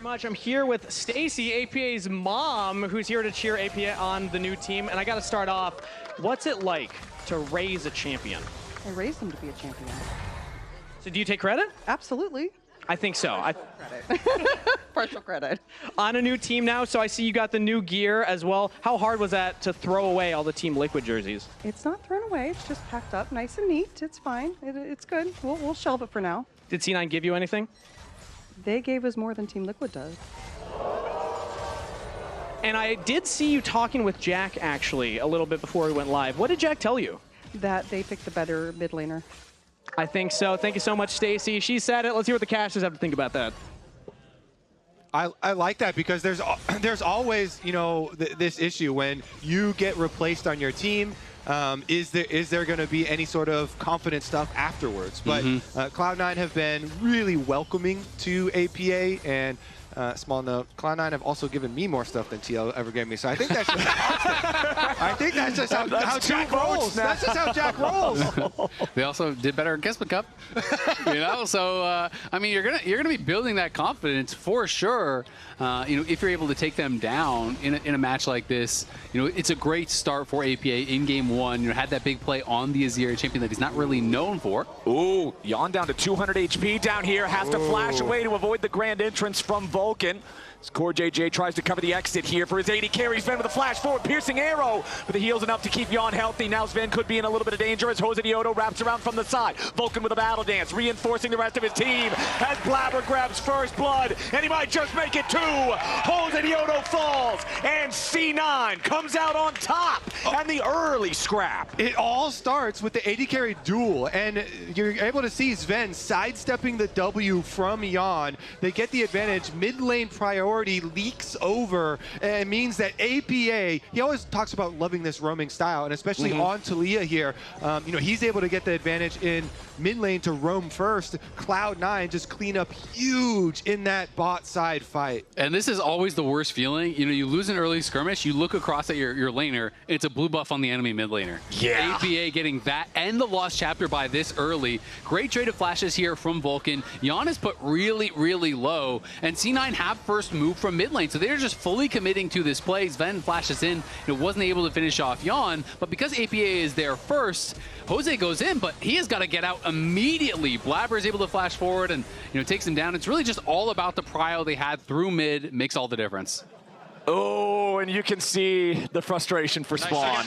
S9: Much. I'm here with Stacy, APA's mom, who's here to cheer APA on the new team. And I got to start off, what's it like to raise a champion?
S10: I raised him to be a champion.
S9: So do you take credit?
S10: Absolutely.
S9: I think so.
S10: Partial credit.
S9: On a new team now, so I see you got the new gear as well. How hard was that to throw away all the Team Liquid jerseys?
S10: It's not thrown away. It's just packed up nice and neat. It's fine. It's good. We'll shelve it for now.
S9: Did C9 give you anything?
S10: They gave us more than Team Liquid does.
S9: And I did see you talking with Jack, actually, a little bit before we went live. What did Jack tell you?
S10: That they picked the better mid laner.
S9: I think so. Thank you so much, Stacy. She said it. Let's hear what the casters have to think about that.
S3: I like that because there's always, you know, this issue when you get replaced on your team. Is there going to be any sort of confident stuff afterwards? But Cloud9 have been really welcoming to APA, and small note, Cloud9 have also given me more stuff than TL ever gave me, so I think that's just, I think that's just how Jack rolls. That's just how Jack rolls.
S2: They also did better in Kespa Cup, you know. So I mean, you're gonna be building that confidence for sure. You know, if you're able to take them down in a match like this, you know, it's a great start for APA in game 1. You know, had that big play on the Azir, champion that he's not really known for.
S1: Ooh, Jan down to 200 HP down here, has to flash away to avoid the grand entrance from Vulcan. Core JJ tries to cover the exit here for his 80 carries. Sven with a flash forward, piercing arrow, but the heal's enough to keep Jan healthy. Now Sven could be in a little bit of danger as Jose Dioto wraps around from the side. Vulcan with a battle dance, reinforcing the rest of his team as Blabber grabs first blood, and he might just make it 2. Jose Dioto falls, and C9 comes out on top, and the early scrap.
S3: It all starts with the 80 carry duel, and you're able to see Sven sidestepping the W from Jan. They get the advantage. Mid lane priority leaks over, and it means that APA, he always talks about loving this roaming style, and especially on Taliyah here, you know, he's able to get the advantage in mid lane to roam first. Cloud9 just clean up huge in that bot side fight.
S2: And this is always the worst feeling. You know, you lose an early skirmish, you look across at your laner, it's a blue buff on the enemy mid laner.
S1: Yeah.
S2: APA getting that and the lost chapter by this early. Great trade of flashes here from Vulcan. Jan is put really, really low, and C9 have first move from mid lane, so they're just fully committing to this play. Sven flashes in, wasn't able to finish off Jan, but because APA is there first, Jose goes in, but he has got to get out immediately. Blabber is able to flash forward and takes him down. It's really just all about the prio they had through mid, makes all the difference.
S1: Oh, and you can see the frustration for Spawn.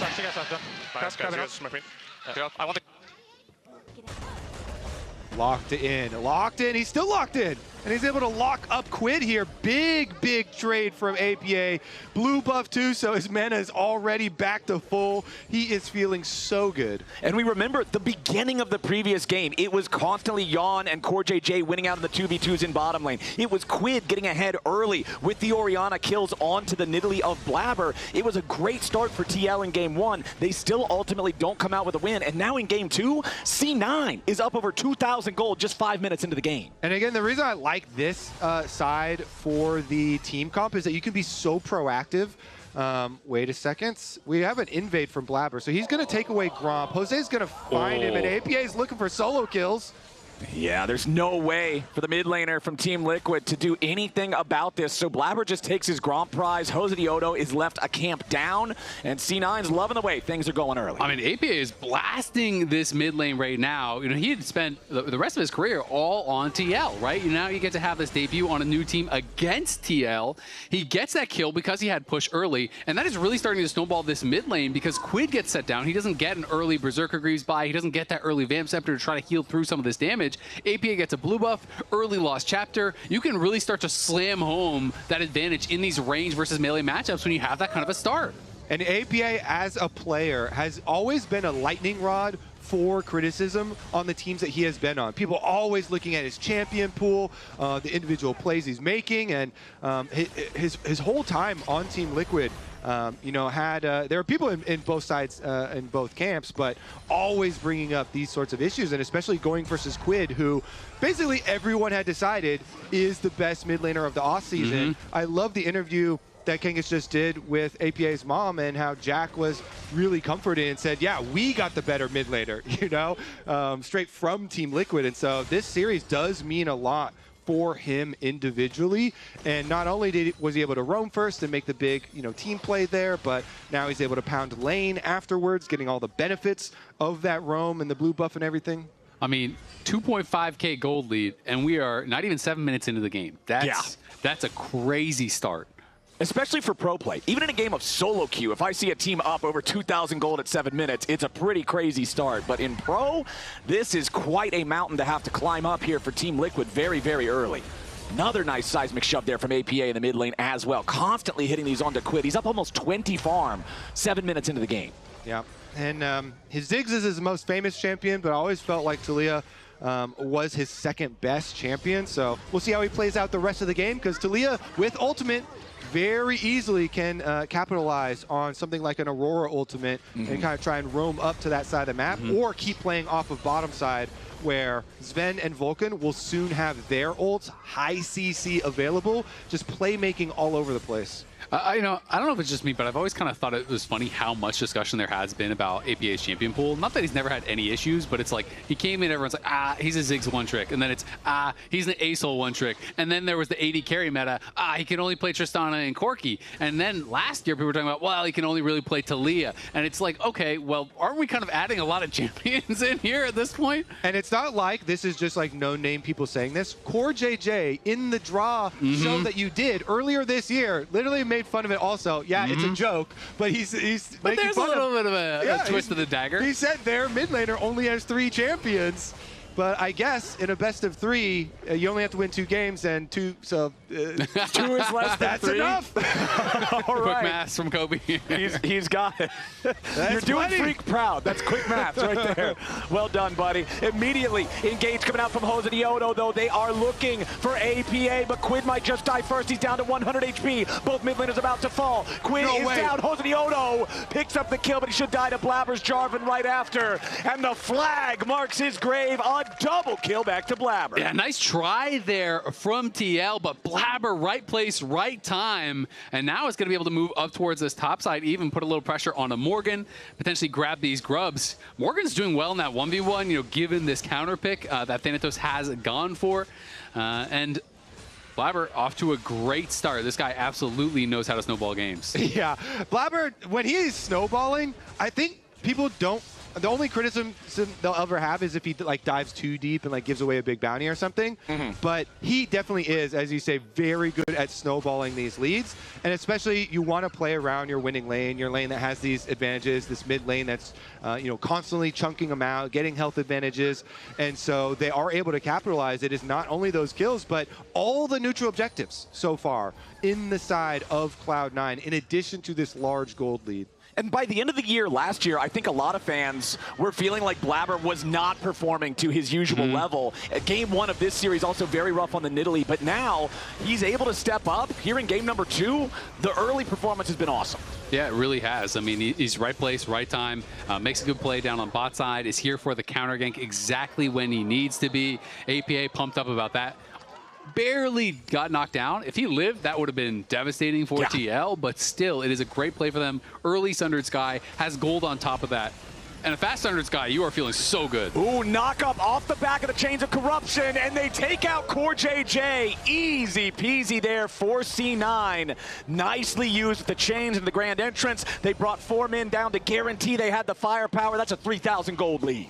S3: Locked in, he's still locked in. And he's able to lock up Quid here. Big trade from APA. Blue buff too, so his mana is already back to full. He is feeling so good.
S1: And we remember the beginning of the previous game. It was constantly Jan and Core JJ winning out in the 2v2s in bottom lane. It was Quid getting ahead early with the Orianna kills onto the Nidalee of Blabber. It was a great start for TL in game 1. They still ultimately don't come out with a win. And now in game 2, C9 is up over 2,000 gold just 5 minutes into the game.
S3: And again, the reason I like this side for the team comp is that you can be so proactive. Wait a second. We have an invade from Blabber, so he's going to take away Gromp. Jose's going to find him, and APA is looking for solo kills.
S1: Yeah, there's no way for the mid laner from Team Liquid to do anything about this. So Blabber just takes his Gromp prize. Jose Dioto is left a camp down, and C9's loving the way things are going early.
S2: I mean, APA is blasting this mid lane right now. He had spent the rest of his career all on TL, right? Now you get to have this debut on a new team against TL. He gets that kill because he had push early, and that is really starting to snowball this mid lane because Quid gets set down. He doesn't get an early Berserker Greaves buy. He doesn't get that early Vamp Scepter to try to heal through some of this damage. APA gets a blue buff, early lost chapter. You can really start to slam home that advantage in these range versus melee matchups when you have that kind of a start.
S3: And APA as a player has always been a lightning rod for criticism on the teams that he has been on. People always looking at his champion pool, the individual plays he's making, and his whole time on Team Liquid, there are people in both sides, in both camps, but always bringing up these sorts of issues, and especially going versus Quid, who basically everyone had decided is the best mid laner of the offseason. I love the interview that Kangas just did with APA's mom and how Jack was really comforted and said, yeah, we got the better mid laner, straight from Team Liquid. And so this series does mean a lot for him individually, and not only was he able to roam first and make the big team play there, but now he's able to pound lane afterwards, getting all the benefits of that roam and the blue buff and everything.
S2: I mean, 2.5k gold lead, and we are not even 7 minutes into the game. That's a crazy start.
S1: Especially for pro play. Even in a game of solo queue, if I see a team up over 2,000 gold at 7 minutes, it's a pretty crazy start. But in pro, this is quite a mountain to have to climb up here for Team Liquid very, very early. Another nice seismic shove there from APA in the mid lane as well. Constantly hitting these onto Quid. He's up almost 20 farm 7 minutes into the game.
S3: Yeah, and his Ziggs is his most famous champion, but I always felt like Taliyah was his second best champion. So we'll see how he plays out the rest of the game, because Taliyah with ultimate very easily can capitalize on something like an Aurora ultimate and kind of try and roam up to that side of the map, or keep playing off of bottom side where Sven and Vulcan will soon have their ults, high CC available, just playmaking all over the place.
S2: I don't know if it's just me, but I've always kind of thought it was funny how much discussion there has been about APA's champion pool. Not that he's never had any issues, but it's like he came in, everyone's like, he's a Ziggs one trick. And then it's, he's an Asol one trick. And then there was the AD carry meta, he can only play Tristana and Corki. And then last year, people were talking about, well, he can only really play Talia. And it's like, okay, well, aren't we kind of adding a lot of champions in here at this point?
S3: And it's not like this is just like no-name people saying this. Core JJ in the draw show that you did earlier this year literally made fun of it also. Yeah, it's a joke, but he's
S2: but
S3: making
S2: there's a
S3: fun
S2: little bit of a twist of the dagger.
S3: He said their mid laner only has 3 champions. But I guess in a best of 3, you only have to win 2 games, and 2, so
S1: 2 is less than 3.
S3: That's enough.
S1: All
S2: Quick
S1: right.
S2: maths from Kobe.
S1: He's got it. You're doing
S3: plenty.
S1: Freak proud. That's quick maths right there. Well done, buddy. Immediately, engage coming out from Hosedioto, though. They are looking for APA, but Quid might just die first. He's down to 100 HP. Both mid laners about to fall. Quid is down. Hosedioto picks up the kill, but he should die to Blabber's Jarvan right after. And the flag marks his grave. A double kill back to Blabber.
S2: Yeah, nice try there from TL, but Blabber, right place, right time. And now it's going to be able to move up towards this top side, even put a little pressure on a Morgan, potentially grab these grubs. Morgan's doing well in that 1v1, given this counter pick that Thanatos has gone for. And Blabber off to a great start. This guy absolutely knows how to snowball games.
S3: Yeah, Blabber, when he is snowballing, I think people don't. The only criticism they'll ever have is if he like dives too deep and like gives away a big bounty or something. But he definitely is, as you say, very good at snowballing these leads. And especially you want to play around your winning lane, your lane that has these advantages, this mid lane that's constantly chunking them out, getting health advantages. And so they are able to capitalize. It is not only those kills, but all the neutral objectives so far in the side of Cloud9, in addition to this large gold lead.
S1: And by the end of the year, last year, I think a lot of fans were feeling like Blabber was not performing to his usual level. Game 1 of this series also very rough on the Nidalee, but now he's able to step up. Here in game number 2, the early performance has been awesome.
S2: Yeah, it really has. I mean, he's right place, right time, makes a good play down on bot side, is here for the counter gank exactly when he needs to be. APA pumped up about that. Barely got knocked down. If he lived, that would have been devastating for TL, but still, it is a great play for them. Early Sundered Sky has gold on top of that. And a fast Sundered Sky, you are feeling so good.
S1: Ooh, knock up off the back of the Chains of Corruption, and they take out Core JJ. Easy peasy there for C9. Nicely used with the Chains and the Grand Entrance. They brought 4 men down to guarantee they had the firepower. That's a 3,000 gold lead.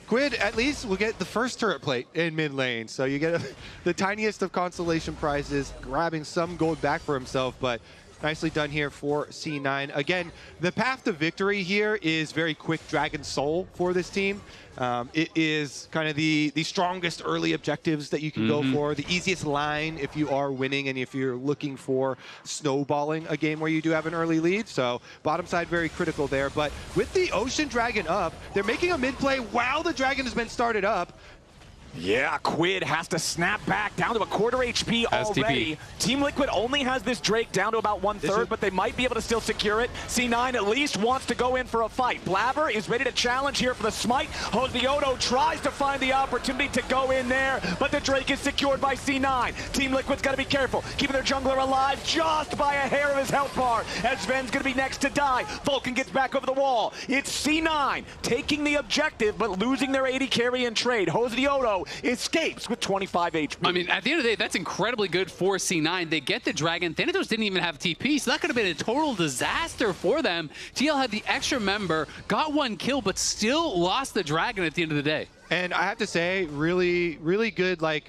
S3: Quid at least will get the first turret plate in mid lane, so you get the tiniest of consolation prizes, grabbing some gold back for himself, but nicely done here for C9. Again, the path to victory here is very quick Dragon Soul for this team. It is kind of the strongest early objectives that you can go for, the easiest line if you are winning and if you're looking for snowballing a game where you do have an early lead. So bottom side very critical there. But with the Ocean Dragon up, they're making a mid play while the Dragon has been started up.
S1: Yeah, Quid has to snap back down to a quarter HP already. Team Liquid only has this Drake down to about 1/3, but they might be able to still secure it. C9 at least wants to go in for a fight. Blabber is ready to challenge here for the smite. Hosedioto tries to find the opportunity to go in there, but the Drake is secured by C9. Team Liquid's got to be careful, keeping their jungler alive just by a hair of his health bar, as Sven's going to be next to die. Vulcan gets back over the wall. It's C9 taking the objective, but losing their AD carry and trade. Hosedioto escapes with 25 HP.
S2: I mean, at the end of the day, that's incredibly good for C9. They get the Dragon. Thanatos didn't even have TP, so that could have been a total disaster for them. TL had the extra member, got 1 kill, but still lost the Dragon at the end of the day.
S3: And I have to say, really, really good, like,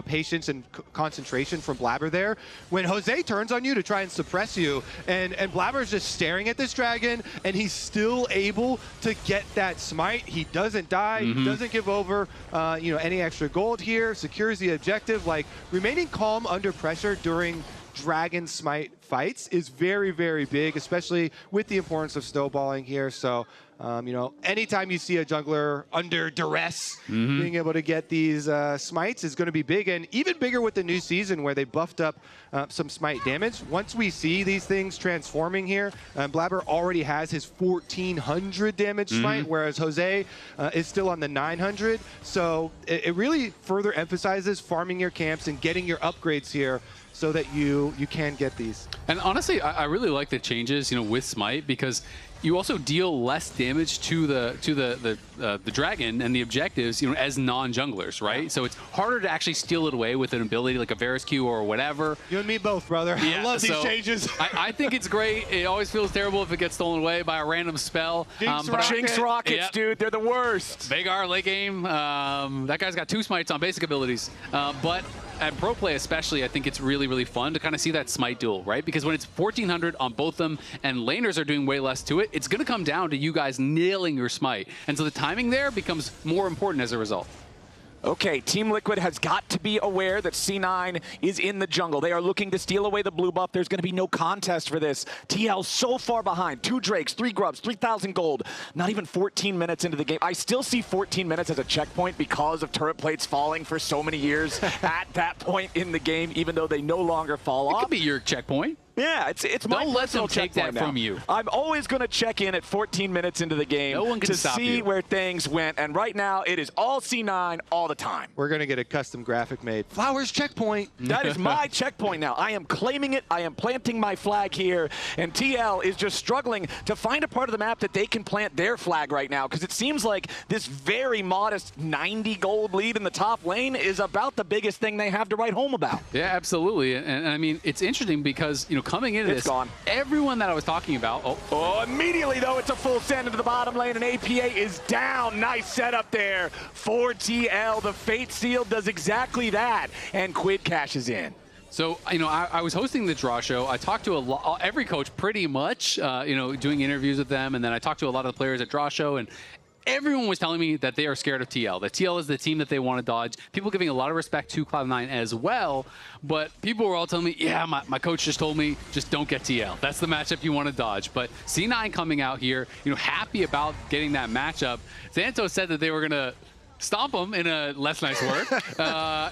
S3: patience and concentration from Blabber there. When Jose turns on you to try and suppress you, and Blabber's just staring at this Dragon, and he's still able to get that smite. He doesn't die, he doesn't give over, any extra gold here, secures the objective, like, remaining calm under pressure during Dragon Smite fights is very, very big, especially with the importance of snowballing here. So, you know, anytime you see a jungler under duress, being able to get these smites is going to be big, and even bigger with the new season where they buffed up some smite damage. Once we see these things transforming here, Blabber already has his 1400 damage smite, whereas Jose is still on the 900. So it really further emphasizes farming your camps and getting your upgrades here so that you can get these.
S2: And honestly, I really like the changes, you know, with Smite, because you also deal less damage to the dragon and the objectives, you know, as non-junglers, right? So it's harder to actually steal it away with an ability like a Varus Q or whatever.
S3: You and me both, brother.
S2: Yeah,
S3: I love these changes.
S2: I think it's great. It always feels terrible if it gets stolen away by a random spell.
S6: Jinx rockets, dude, they're the worst.
S2: Veigar late game. That guy's got 2 smites on basic abilities. But at pro play especially, I think it's really, really fun to kind of see that smite duel, right? Because when it's 1400 on both them and laners are doing way less to it, it's going to come down to you guys nailing your smite. And so the timing there becomes more important as a result.
S8: Okay, Team Liquid has got to be aware that C9 is in the jungle. They are looking to steal away the blue buff. There's going to be no contest for this. TL so far behind. 2 Drakes, 3 Grubs, 3,000 gold. Not even 14 minutes into the game. I still see 14 minutes as a checkpoint because of turret plates falling for so many years at that point in the game, even though they no longer fall off.
S2: It could be your checkpoint.
S8: Yeah, it's my
S2: Don't let them take that from you.
S8: I'm always going to check in at 14 minutes into the game to see where things went, and right now it is all C9 all the time.
S3: We're going to get a custom graphic made. Flowers checkpoint.
S8: That is my checkpoint now. I am claiming it. I am planting my flag here, and TL is just struggling to find a part of the map that they can plant their flag right now, because it seems like this very modest 90 gold lead in the top lane is about the biggest thing they have to write home about.
S2: Yeah, absolutely. And I mean, it's interesting because, you know, coming into this, everyone that I was talking about.
S8: Immediately, though, it's a full send into the bottom lane, and APA is down. Nice setup there for TL. The Fate Seal does exactly that, and Quid cashes in.
S2: So, you know, I was hosting the draw show. I talked to every coach pretty much, you know, doing interviews with them, and then I talked to a lot of the players at draw show, and everyone was telling me that they are scared of TL, that TL is the team that they want to dodge. People giving a lot of respect to Cloud9 as well, but people were all telling me, yeah, my coach just told me, just don't get TL. That's the matchup you want to dodge. But C9 coming out here, you know, happy about getting that matchup. Xanto said that they were going to stomp them in a less nice word,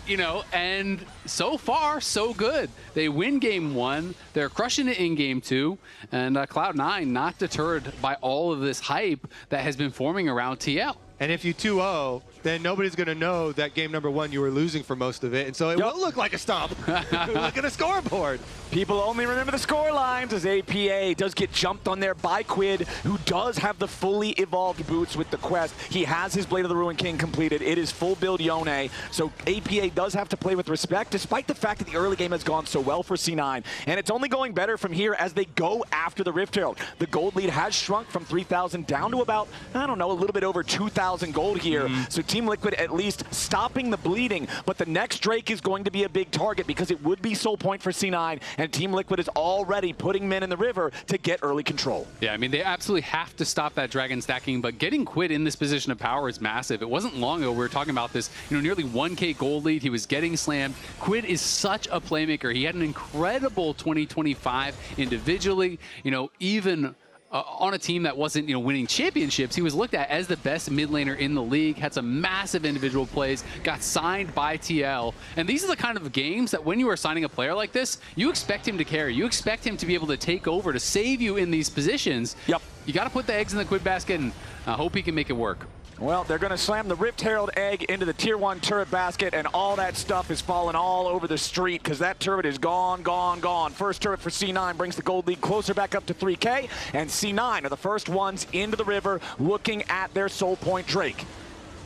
S2: you know, and so far, so good. They win game 1, they're crushing it in game 2, and Cloud9 not deterred by all of this hype that has been forming around TL.
S3: And if you 2-0, then nobody's going to know that game number 1 you were losing for most of it, and so it will look like a stomp. Look at a scoreboard.
S8: People only remember the score lines as APA does get jumped on there by Quid, who does have the fully evolved boots with the quest. He has his Blade of the Ruin King completed. It is full build Yone, so APA does have to play with respect, despite the fact that the early game has gone so well for C9. And it's only going better from here as they go after the Rift Herald. The gold lead has shrunk from 3,000 down to about, I don't know, a little bit over 2,000 gold here. So Team Liquid at least stopping the bleeding, but the next Drake is going to be a big target because it would be soul point for C9, and Team Liquid is already putting men in the river to get early control.
S2: Yeah, I mean, they absolutely have to stop that dragon stacking, but getting Quid in this position of power is massive. It wasn't long ago we were talking about this, you know, nearly 1K gold lead. He was getting slammed. Quid is such a playmaker. He had an incredible 2025 individually, you know, even on a team that wasn't, you know, winning championships. He was looked at as the best mid laner in the league, had some massive individual plays, got signed by TL. And these are the kind of games that when you are signing a player like this, you expect him to carry. You expect him to be able to take over, to save you in these positions.
S8: Yep.
S2: You got to put the eggs in the Quid basket and hope he can make it work.
S8: Well, they're going to slam the Rift Herald egg into the Tier 1 turret basket, and all that stuff is falling all over the street because that turret is gone, gone, gone. First turret for C9 brings the gold lead closer back up to 3K, and C9 are the first ones into the river looking at their soul point Drake.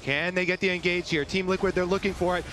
S3: Can they get the engage here? Team Liquid, they're looking for it.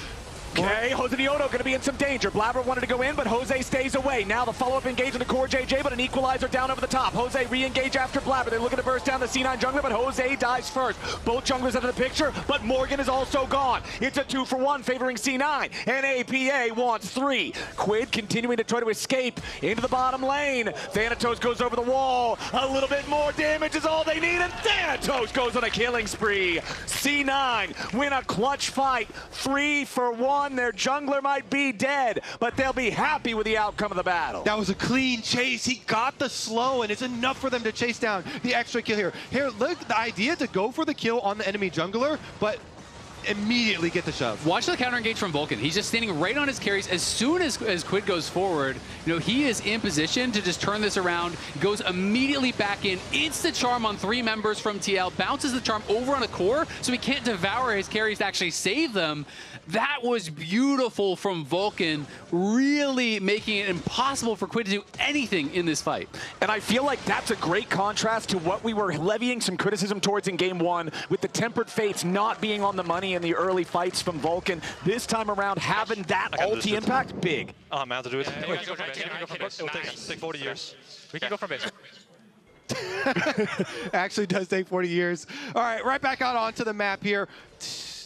S8: Okay, Jose Dioto going to be in some danger. Blabber wanted to go in, but Jose stays away. Now the follow-up engage in the core JJ, but an equalizer down over the top. Jose re-engage after Blabber. They're looking to burst down the C9 jungler, but Jose dies first. Both junglers out of the picture, but Morgan is also gone. It's a 2-for-1 favoring C9, and APA wants 3. Quid continuing to try to escape into the bottom lane. Thanatos goes over the wall. A little bit more damage is all they need, and Thanatos goes on a killing spree. C9 win a clutch fight, 3-for-1. 1. Their jungler might be dead, but they'll be happy with the outcome of the battle.
S3: That was a clean chase. He got the slow, and it's enough for them to chase down the extra kill here. Here, look, the idea to go for the kill on the enemy jungler, but immediately get the shove.
S2: Watch the counter engage from Vulcan. He's just standing right on his carries. As soon as Quid goes forward, he is in position to just turn this around, goes immediately back in, insta charm on 3 members from TL, bounces the charm over on a core, so he can't devour his carries to actually save them. That was beautiful from Vulcan, really making it impossible for Quid to do anything in this fight.
S8: And I feel like that's a great contrast to what we were levying some criticism towards in Game 1, with the Tempered Fates not being on the money in the early fights from Vulcan. This time around, having that ulti impact, big.
S11: Oh, man, to do it. Yeah, we can go from base. It will take 40 years. We can go from base.
S3: Actually does take 40 years. All right, right back out onto the map here.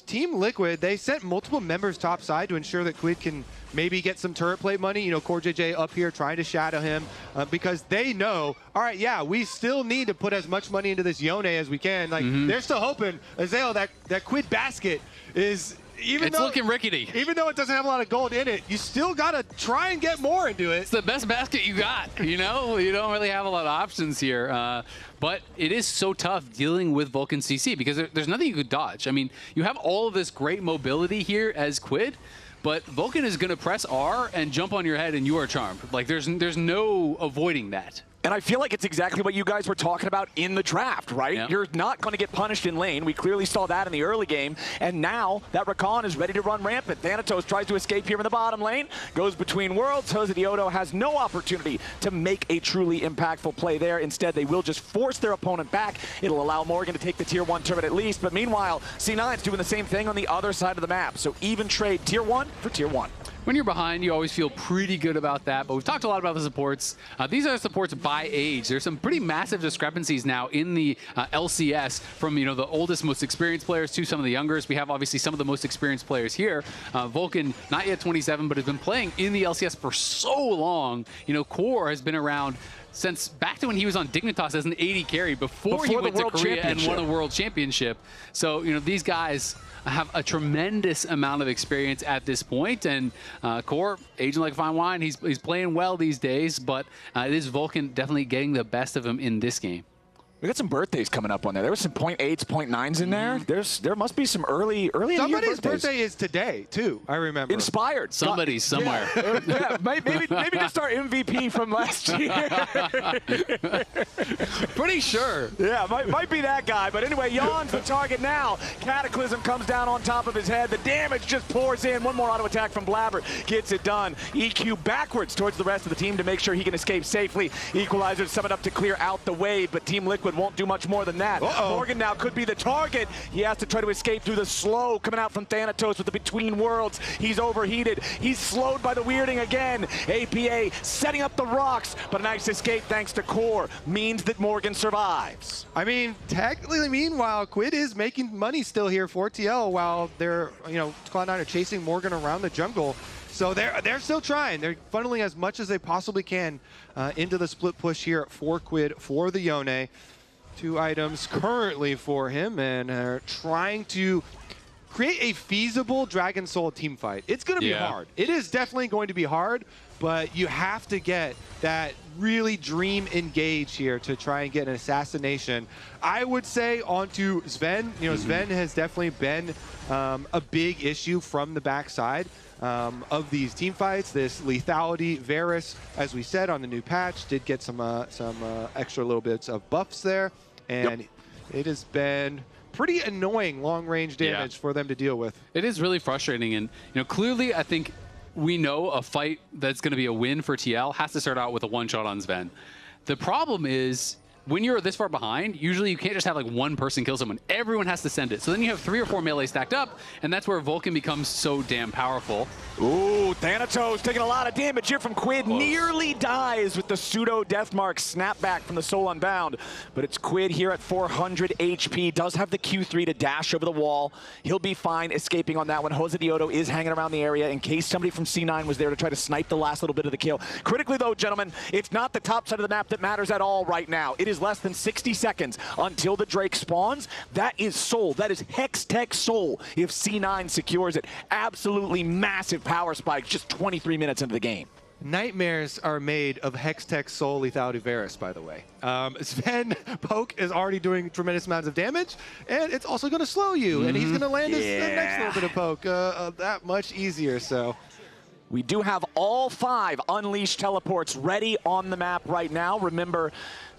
S3: Team Liquid, they sent multiple members topside to ensure that Quid can maybe get some turret plate money. Core JJ up here trying to shadow him because they know, all right, yeah, we still need to put as much money into this Yone as we can. Like, they're still hoping, Azale, that Quid basket is,
S2: it's looking rickety.
S3: Even though it doesn't have a lot of gold in it, you still got to try and get more into it.
S2: It's the best basket you got, You don't really have a lot of options here. But it is so tough dealing with Vulcan CC because there's nothing you could dodge. I mean, you have all of this great mobility here as Quid, but Vulcan is going to press R and jump on your head and you are charmed. Like, there's no avoiding that.
S8: And I feel like it's exactly what you guys were talking about in the draft, right?
S2: Yeah.
S8: You're not going to get punished in lane. We clearly saw that in the early game. And now that Rakan is ready to run rampant. Thanatos tries to escape here in the bottom lane, goes between worlds. Hozidioto has no opportunity to make a truly impactful play there. Instead, they will just force their opponent back. It'll allow Morgan to take the tier 1 turret at least. But meanwhile, C9's doing the same thing on the other side of the map. So even trade tier 1 for tier 1.
S2: When you're behind, you always feel pretty good about that, but we've talked a lot about the supports. These are supports by age. There's some pretty massive discrepancies now in the LCS from the oldest, most experienced players to some of the youngest. We have obviously some of the most experienced players here. Vulcan, not yet 27, but has been playing in the LCS for so long. Core has been around since back to when he was on Dignitas as an 80 carry before he went to Korea and won a world championship. So, these guys have a tremendous amount of experience at this point, and Core, aging like fine wine, he's playing well these days, but it is Vulcan definitely getting the best of him in this game.
S8: We got some birthdays coming up on there. There was some 0.8s, 0.9s in there. There must be some early
S3: Somebody's birthday is today, too, I remember.
S8: Inspired.
S2: Somebody, somewhere.
S8: Yeah, maybe just our MVP from last year.
S2: Pretty sure.
S8: Yeah, might be that guy. But anyway, Yon's the target now. Cataclysm comes down on top of his head. The damage just pours in. One more auto attack from Blabber gets it done. EQ backwards towards the rest of the team to make sure he can escape safely. Equalizer summoned up to clear out the wave, but Team Liquid won't do much more than that. Morgan now could be the target. He has to try to escape through the slow coming out from Thanatos with the between worlds. He's overheated. He's slowed by the weirding again. APA setting up the rocks, but a nice escape thanks to Core means that Morgan survives.
S3: I mean, technically, meanwhile, Quid is making money still here for TL while they're, Cloud9 are chasing Morgan around the jungle. So they're still trying. They're funneling as much as they possibly can into the split push here for Quid for the Yone. 2 items currently for him, and are trying to create a feasible Dragon Soul team fight. It's going to be hard. It is definitely going to be hard, but you have to get that really dream engage here to try and get an assassination. I would say onto Sven. Sven has definitely been a big issue from the backside of these team fights. This lethality, Varus, as we said on the new patch, did get some extra little bits of buffs there, and it has been pretty annoying long-range damage for them to deal with.
S2: It is really frustrating, and clearly I think we know a fight that's going to be a win for TL has to start out with a one-shot on Sven. The problem is, when you're this far behind, usually you can't just have like one person kill someone. Everyone has to send it. So then you have 3 or 4 melee stacked up, and that's where Vulcan becomes so damn powerful.
S8: Ooh, Thanatos taking a lot of damage here from Quid.
S2: Close.
S8: Nearly dies with the pseudo deathmark snapback from the Soul Unbound. But it's Quid here at 400 HP. Does have the Q3 to dash over the wall. He'll be fine escaping on that one. Hozidioto is hanging around the area in case somebody from C9 was there to try to snipe the last little bit of the kill. Critically though, gentlemen, it's not the top side of the map that matters at all right now. It is is less than 60 seconds until the Drake spawns. That is Soul. That is Hex Tech Soul if C9 secures it. Absolutely massive power spike just 23 minutes into the game.
S3: Nightmares are made of Hextech Soul without Iveris, by the way. Sven Poke is already doing tremendous amounts of damage, and it's also going to slow you, and he's going to land his next little bit of poke that much easier. So
S8: we do have all 5 Unleashed teleports ready on the map right now. Remember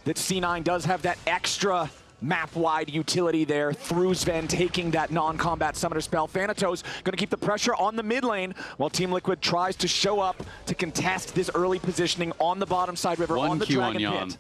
S8: that C9 does have that extra map-wide utility there through Sven taking that non-combat summoner spell. Thanatos going to keep the pressure on the mid lane while Team Liquid tries to show up to contest this early positioning on the bottom side river on the Dragon Pit.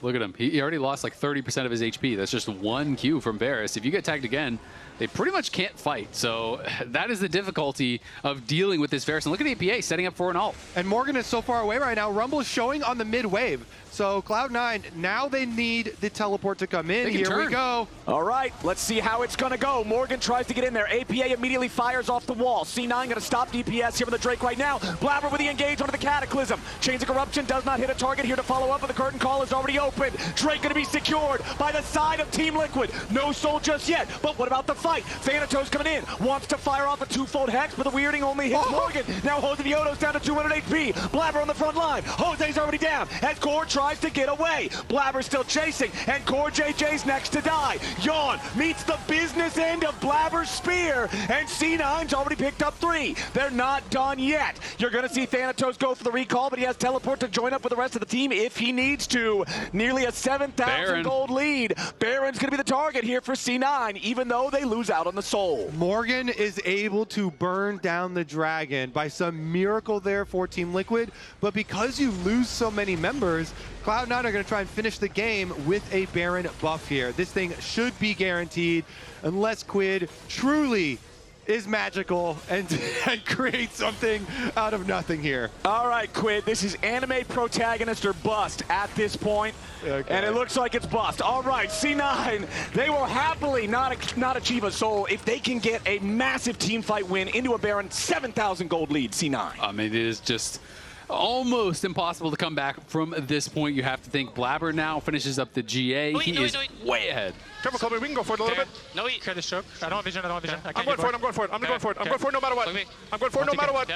S2: Look at him. He already lost like 30% of his HP. That's just 1 Q from Varus. If you get tagged again, they pretty much can't fight. So that is the difficulty of dealing with this Varus. And look at APA setting up for an ult.
S3: And Morgan is so far away right now. Rumble's showing on the mid wave. So Cloud9, now they need the teleport to come in. Here we go.
S8: All right, let's see how it's going to go. Morgan tries to get in there. APA immediately fires off the wall. C9 going to stop DPS here from the Drake right now. Blabber with the engage onto the Cataclysm. Chains of Corruption does not hit a target here to follow up, but the curtain call is already open. Drake going to be secured by the side of Team Liquid. No Soul just yet, but what about the fight? Thanatos coming in, wants to fire off a 2-fold Hex, but the weirding only hits Morgan. Now Jose Vioto's down to 200 HP. Blabber on the front line. Jose's already down as Core tries to get away. Blabber's still chasing, and Core JJ's next to die. Yawn meets the business end of Blabber's spear, and C9's already picked up 3. They're not done yet. You're going to see Thanatos go for the recall, but he has teleport to join up with the rest of the team if he needs to. Nearly a 7,000 gold lead. Baron's going to be the target here for C9, even though they lose out on the Soul.
S3: Morgan is able to burn down the Dragon by some miracle there for Team Liquid, but because you lose so many members, Cloud9 are going to try and finish the game with a Baron buff here. This thing should be guaranteed unless Quid truly is magical and create something out of nothing here.
S8: All right, Quid, this is anime protagonist or bust at this point, and it looks like it's bust. All right, C9, they will happily not achieve a Soul if they can get a massive team fight win into a Baron 7,000 gold lead, C9.
S2: I mean, it is just almost impossible to come back from this point. You have to think Blabber now finishes up the GA. He is way ahead.
S7: Careful, Kobe, we can go for it a little bit.
S11: No, he carried the stroke. I don't have vision, I don't have vision.
S7: I'm going for it, I'm going for it, I'm going for it. I'm going for it no matter what. I'm going for it no matter what.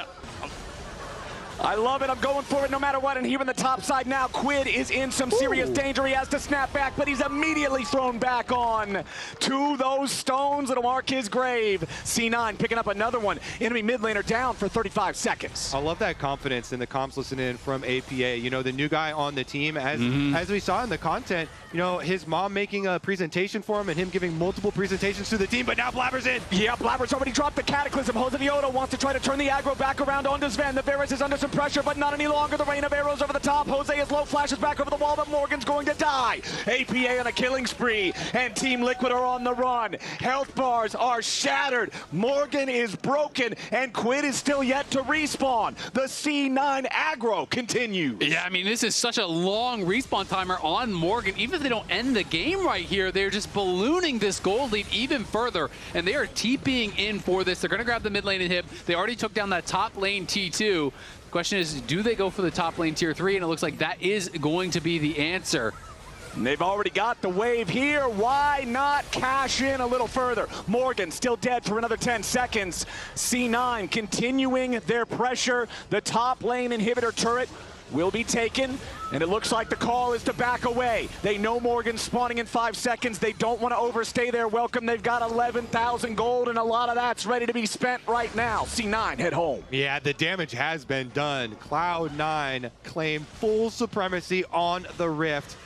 S8: I love it. I'm going for it no matter what. And here on the top side now, Quid is in some serious danger. He has to snap back, but he's immediately thrown back on to those stones that'll mark his grave. C9 picking up another one. Enemy mid laner down for 35 seconds.
S3: I love that confidence in the comps listening in from APA. You know, the new guy on the team, as we saw in the content, you know, his mom making a presentation for him and him giving multiple presentations to the team, but now Blabber's in.
S8: Yeah, Blabber's already dropped the Cataclysm. Jose Vioto wants to try to turn the aggro back around onto Sven. The Varus is under some pressure, but not any longer. The rain of arrows over the top. Jose is low, flashes back over the wall, but Morgan's going to die. APA on a killing spree, and Team Liquid are on the run. Health bars are shattered. Morgan is broken, and Quid is still yet to respawn. The C9 aggro continues.
S2: Yeah, I mean, this is such a long respawn timer on Morgan. Even if they don't end the game right here, they're just ballooning this gold lead even further, and they are TPing in for this. They're going to grab the mid lane inhib. They already took down that top lane T2. Question is, do they go for the top lane tier 3? And it looks like that is going to be the answer.
S8: And they've already got the wave here. Why not cash in a little further? Morgan still dead for another 10 seconds. C9 continuing their pressure. The top lane inhibitor turret will be taken, and it looks like the call is to back away. They know Morgan's spawning in 5 seconds. They don't want to overstay their welcome. They've got 11,000 gold, and a lot of that's ready to be spent right now. C9 head home.
S3: Yeah, the damage has been done. Cloud9 claim full supremacy on the Rift.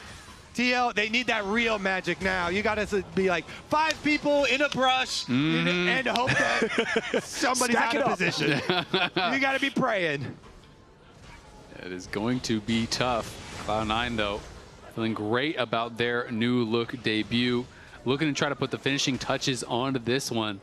S3: TL, they need that real magic now. You got to be like 5 people in a brush and hope that somebody's out of position. You got to be praying.
S2: It is going to be tough. Cloud9, though, feeling great about their new look debut. Looking to try to put the finishing touches onto this one.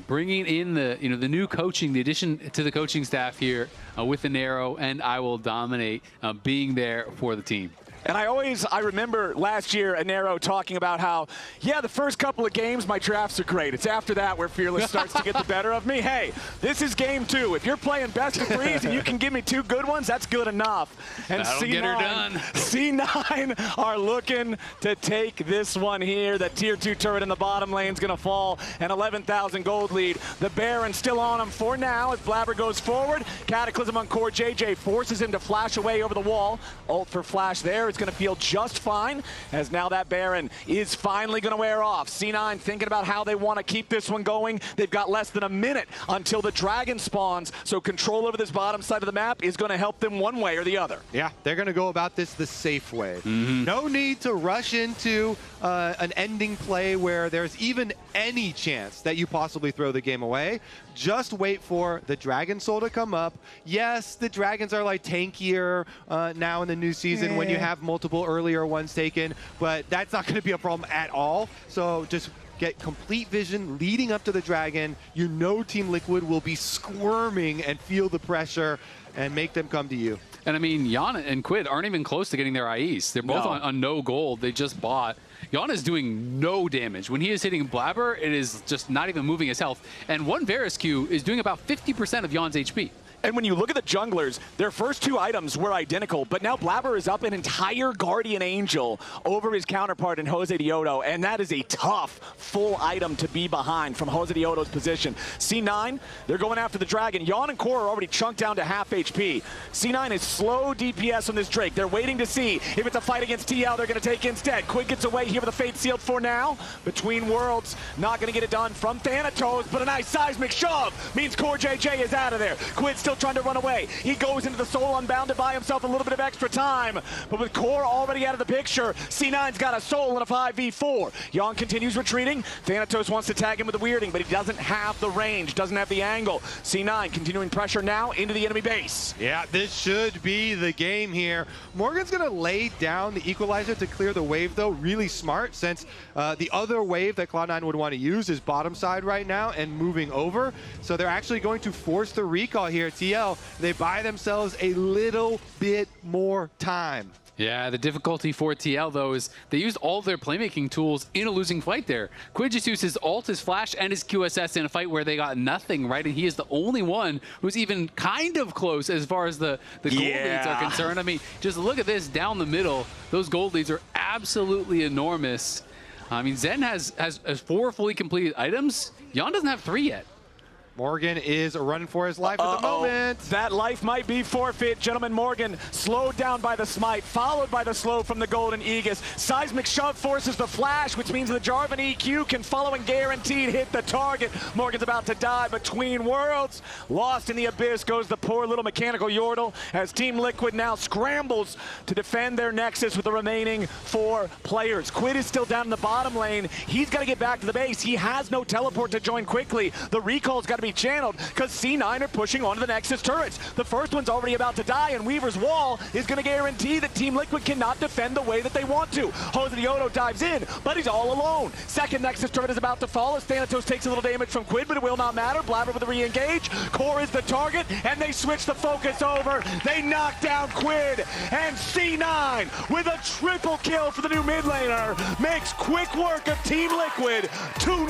S2: Bringing in the new coaching, the addition to the coaching staff here with the Narrow and I Will Dominate being there for the team.
S8: And I remember last year Anero talking about how, yeah, the first couple of games, my drafts are great. It's after that where Fearless starts to get the better of me. Hey, this is game 2. If you're playing best of 3s and you can give me 2 good ones, that's good enough. And
S2: That'll get her done.
S8: C9 are looking to take this one here. That tier 2 turret in the bottom lane is going to fall. An 11,000 gold lead. The Baron still on him for now as Blabber goes forward. Cataclysm on Core JJ forces him to flash away over the wall. Ult for flash there. It's going to feel just fine as now that Baron is finally going to wear off. C9 thinking about how they want to keep this one going. They've got less than a minute until the dragon spawns, so control over this bottom side of the map is going to help them one way or the other.
S3: Yeah, they're going to go about this the safe way. No need to rush into an ending play where there's even any chance that you possibly throw the game away. Just wait for the Dragon Soul to come up. Yes, the Dragons are like tankier now in the new season when you have multiple earlier ones taken, but that's not going to be a problem at all. So just get complete vision leading up to the Dragon. You know Team Liquid will be squirming and feel the pressure and make them come to you.
S2: And I mean, Yana and Quid aren't even close to getting their IEs. They're both on no gold. They just bought. Yana is doing no damage. When he is hitting Blabber, it is just not even moving his health. And one Varus Q is doing about 50% of Yon's HP.
S8: And when you look at the junglers, their first 2 items were identical, but now Blabber is up an entire Guardian Angel over his counterpart in Jose Diodo, and that is a tough, full item to be behind from Jose Diodo's position. C9, they're going after the Dragon. Yon and Core are already chunked down to half HP. C9 is slow DPS on this Drake. They're waiting to see if it's a fight against TL they're going to take instead. Quid gets away here with a Fate Sealed for now. Between Worlds, not going to get it done from Thanatos, but a nice seismic shove means Core JJ is out of there. Quid still trying to run away. He goes into the Soul Unbound to buy himself a little bit of extra time. But with Core already out of the picture, C9's got a Soul in a 5v4. Yon continues retreating. Thanatos wants to tag him with the weirding, but he doesn't have the range, doesn't have the angle. C9 continuing pressure now into the enemy base.
S3: Yeah, this should be the game here. Morgan's going to lay down the equalizer to clear the wave, though. Really smart, since the other wave that Cloud9 would want to use is bottom side right now and moving over. So they're actually going to force the recall here. TL, they buy themselves a little bit more time.
S2: Yeah, the difficulty for TL, though, is they used all of their playmaking tools in a losing fight there. Quid just used his ult, his flash, and his QSS in a fight where they got nothing, right? And he is the only one who's even kind of close as far as the gold leads are concerned. I mean, just look at this down the middle. Those gold leads are absolutely enormous. I mean, Zen has 4 fully completed items. Yon doesn't have 3 yet.
S3: Morgan is running for his life at the moment.
S8: That life might be forfeit. Gentlemen, Morgan slowed down by the smite, followed by the slow from the golden Aegis. Seismic shove forces the flash, which means the Jarvan EQ can follow and guaranteed hit the target. Morgan's about to die between worlds. Lost in the abyss goes the poor little mechanical Yordle as Team Liquid now scrambles to defend their Nexus with the remaining 4 players. Quid is still down in the bottom lane. He's got to get back to the base. He has no teleport to join quickly. The recall's got to be channeled because C9 are pushing onto the Nexus turrets. The first one's already about to die, and Weaver's wall is going to guarantee that Team Liquid cannot defend the way that they want to. Jose Diodo dives in, but he's all alone. Second Nexus turret is about to fall as Thanatos takes a little damage from Quid, but it will not matter. Blabber with a re-engage. Core is the target, and they switch the focus over. They knock down Quid, and C9 with a triple kill for the new mid laner makes quick work of Team Liquid 2-0.